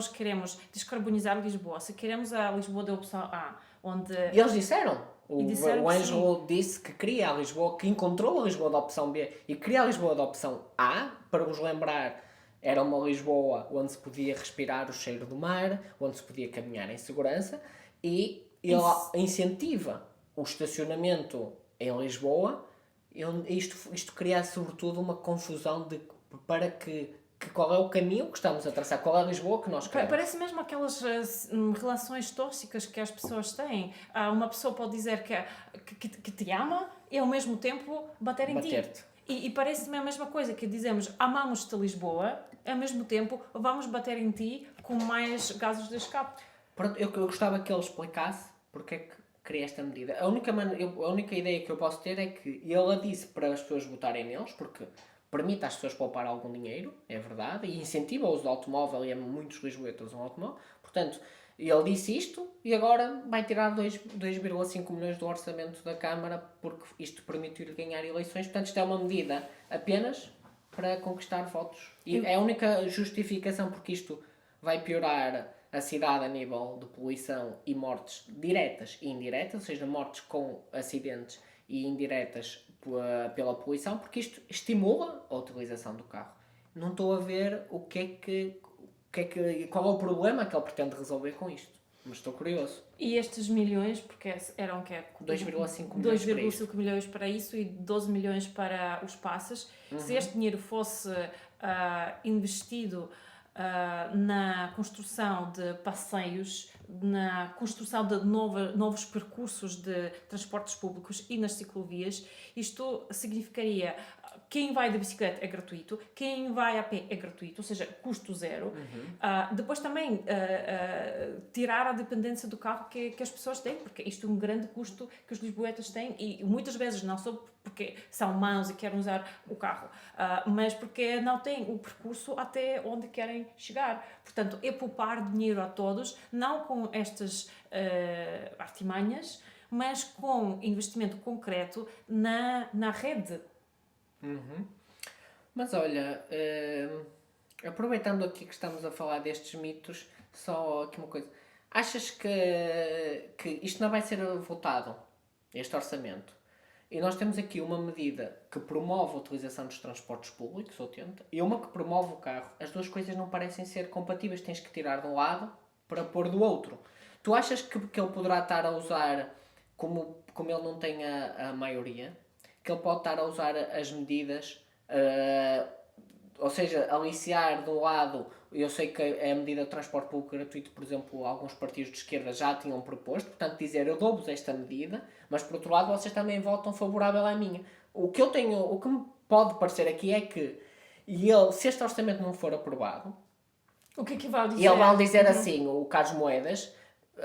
Speaker 1: queremos descarbonizar Lisboa, se queremos a Lisboa da opção A, onde...
Speaker 2: E eles disseram.
Speaker 1: disseram
Speaker 2: O
Speaker 1: que
Speaker 2: Ângelo disse que queria a Lisboa, que encontrou a Lisboa da opção B e queria a Lisboa da opção A, para vos lembrar, era uma Lisboa onde se podia respirar o cheiro do mar, onde se podia caminhar em segurança, e ele incentiva o estacionamento em Lisboa. Isto cria sobretudo uma confusão para que qual é o caminho que estamos a traçar, qual é a Lisboa que nós queremos.
Speaker 1: Parece mesmo aquelas relações tóxicas que as pessoas têm. Uma pessoa pode dizer que te ama e ao mesmo tempo bater em ti. E parece-me a mesma coisa que dizemos amamos-te Lisboa, ao mesmo tempo vamos bater em ti com mais gases de escape.
Speaker 2: Pronto, eu gostava que ele explicasse porque é que queria esta medida. A única ideia que eu posso ter é que ele disse para as pessoas votarem neles, porque permite às pessoas poupar algum dinheiro, é verdade, e incentiva o uso do automóvel, e muitos lisboetas usam automóvel. Portanto, ele disse isto e agora vai tirar 2,5 milhões do orçamento da Câmara porque isto permitiu-lhe ganhar eleições. Portanto, isto é uma medida apenas para conquistar votos. E é a única justificação, porque isto vai piorar a cidade a nível de poluição e mortes diretas e indiretas, ou seja, mortes com acidentes e indiretas pela poluição, porque isto estimula a utilização do carro. Não estou a ver qual é o problema que ele pretende resolver com isto, mas estou curioso.
Speaker 1: E estes milhões, porque eram
Speaker 2: 2,5
Speaker 1: milhões para isso e 12 milhões para os passes. Se este dinheiro fosse investido na construção de passeios, na construção de novos percursos de transportes públicos e nas ciclovias, isto significaria quem vai de bicicleta é gratuito, quem vai a pé é gratuito, ou seja, custo zero. Depois também tirar a dependência do carro que as pessoas têm, porque isto é um grande custo que os lisboetas têm e muitas vezes não só porque são maus e querem usar o carro, mas porque não têm o percurso até onde querem chegar. Portanto, é poupar dinheiro a todos, não com estas artimanhas, mas com investimento concreto na rede.
Speaker 2: Mas olha, aproveitando aqui que estamos a falar destes mitos, só aqui uma coisa. Achas que isto não vai ser votado, este orçamento? E nós temos aqui uma medida que promove a utilização dos transportes públicos, 80, e uma que promove o carro. As duas coisas não parecem ser compatíveis. Tens que tirar de um lado para pôr do outro. Tu achas que ele poderá estar a usar, como ele não tem a maioria, que ele pode estar a usar as medidas, ou seja, aliciar de um lado, eu sei que a medida de transporte público gratuito, por exemplo, alguns partidos de esquerda já tinham proposto, portanto dizer eu dou-vos esta medida, mas por outro lado vocês também votam favorável à minha. O que me pode parecer aqui é que se este orçamento não for aprovado,
Speaker 1: o que é que vai dizer?
Speaker 2: Ele vai dizer assim, o Carlos Moedas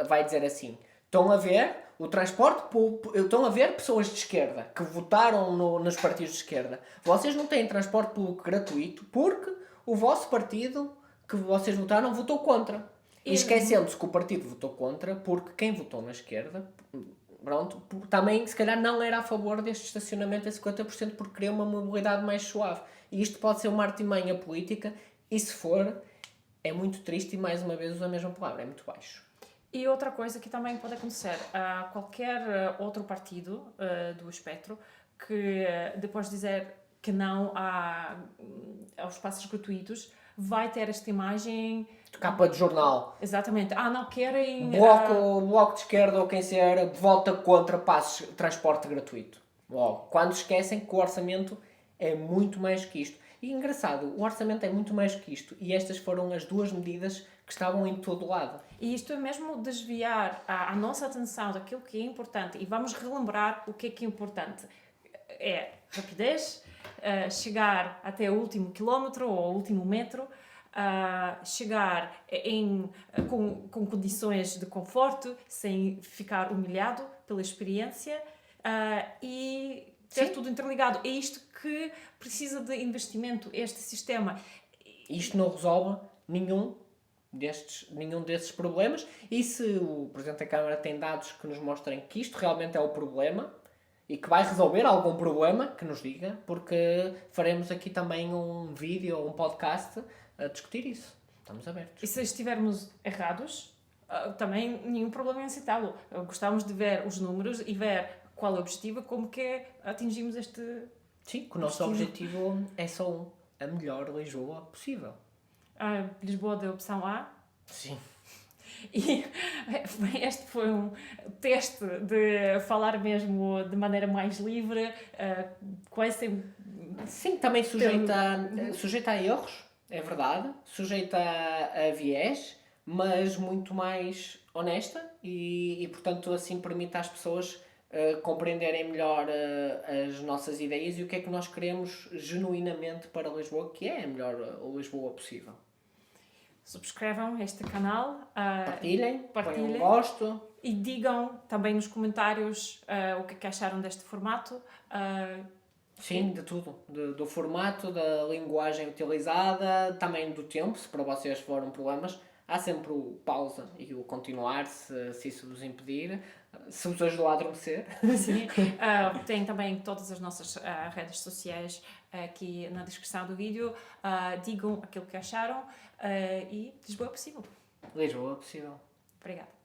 Speaker 2: vai dizer assim, estão a ver o transporte público, estão a ver pessoas de esquerda que votaram nos partidos de esquerda. Vocês não têm transporte público gratuito porque o vosso partido que vocês votaram votou contra. E esquecendo-se que o partido votou contra porque quem votou na esquerda, pronto, também se calhar não era a favor deste estacionamento a 50% porque queria uma mobilidade mais suave. E isto pode ser uma artimanha política e se for, é muito triste e mais uma vez uso a mesma palavra, é muito baixo.
Speaker 1: E outra coisa que também pode acontecer a qualquer outro partido do espectro que depois de dizer que não aos passos gratuitos vai ter esta imagem
Speaker 2: de capa de jornal.
Speaker 1: Exatamente. Não querem...
Speaker 2: Bloco de esquerda ou quem seja vota contra passos de transporte gratuito. Logo, quando esquecem que o orçamento é muito mais que isto. E engraçado, o orçamento é muito mais que isto. E estas foram as duas medidas que estavam em todo lado.
Speaker 1: E isto é mesmo desviar a nossa atenção daquilo que é importante. E vamos relembrar o que é importante. É rapidez, chegar até o último quilómetro ou o último metro, chegar com condições de conforto, sem ficar humilhado pela experiência e ter tudo interligado. É isto que precisa de investimento, este sistema.
Speaker 2: Isto não resolve nenhum desses problemas, e se o Presidente da Câmara tem dados que nos mostrem que isto realmente é o problema e que vai resolver algum problema, que nos diga, porque faremos aqui também um vídeo ou um podcast a discutir isso. Estamos abertos.
Speaker 1: E se estivermos errados, também nenhum problema em citá-lo. Gostávamos de ver os números e ver qual é o objetivo, como que atingimos este...
Speaker 2: Sim, que o nosso objetivo é só um, a melhor Lisboa possível.
Speaker 1: Lisboa da opção A.
Speaker 2: Sim.
Speaker 1: E este foi um teste de falar mesmo de maneira mais livre, com esse...
Speaker 2: Sim, também sujeita a erros, é verdade, sujeita a viés, mas muito mais honesta e portanto assim permite às pessoas compreenderem melhor as nossas ideias e o que é que nós queremos genuinamente para Lisboa, que é a melhor Lisboa possível.
Speaker 1: Subscrevam este canal,
Speaker 2: Partilhem, ponham um gosto.
Speaker 1: E digam também nos comentários o que é que acharam deste formato.
Speaker 2: Sim, de tudo. Do formato, da linguagem utilizada, também do tempo, se para vocês foram problemas. Há sempre o pausa e o continuar, se isso vos impedir, se vos ajudou a adormecer.
Speaker 1: Sim. Tem também todas as nossas redes sociais aqui na descrição do vídeo. Digam aquilo que acharam e Lisboa é possível.
Speaker 2: Lisboa é possível.
Speaker 1: Obrigada.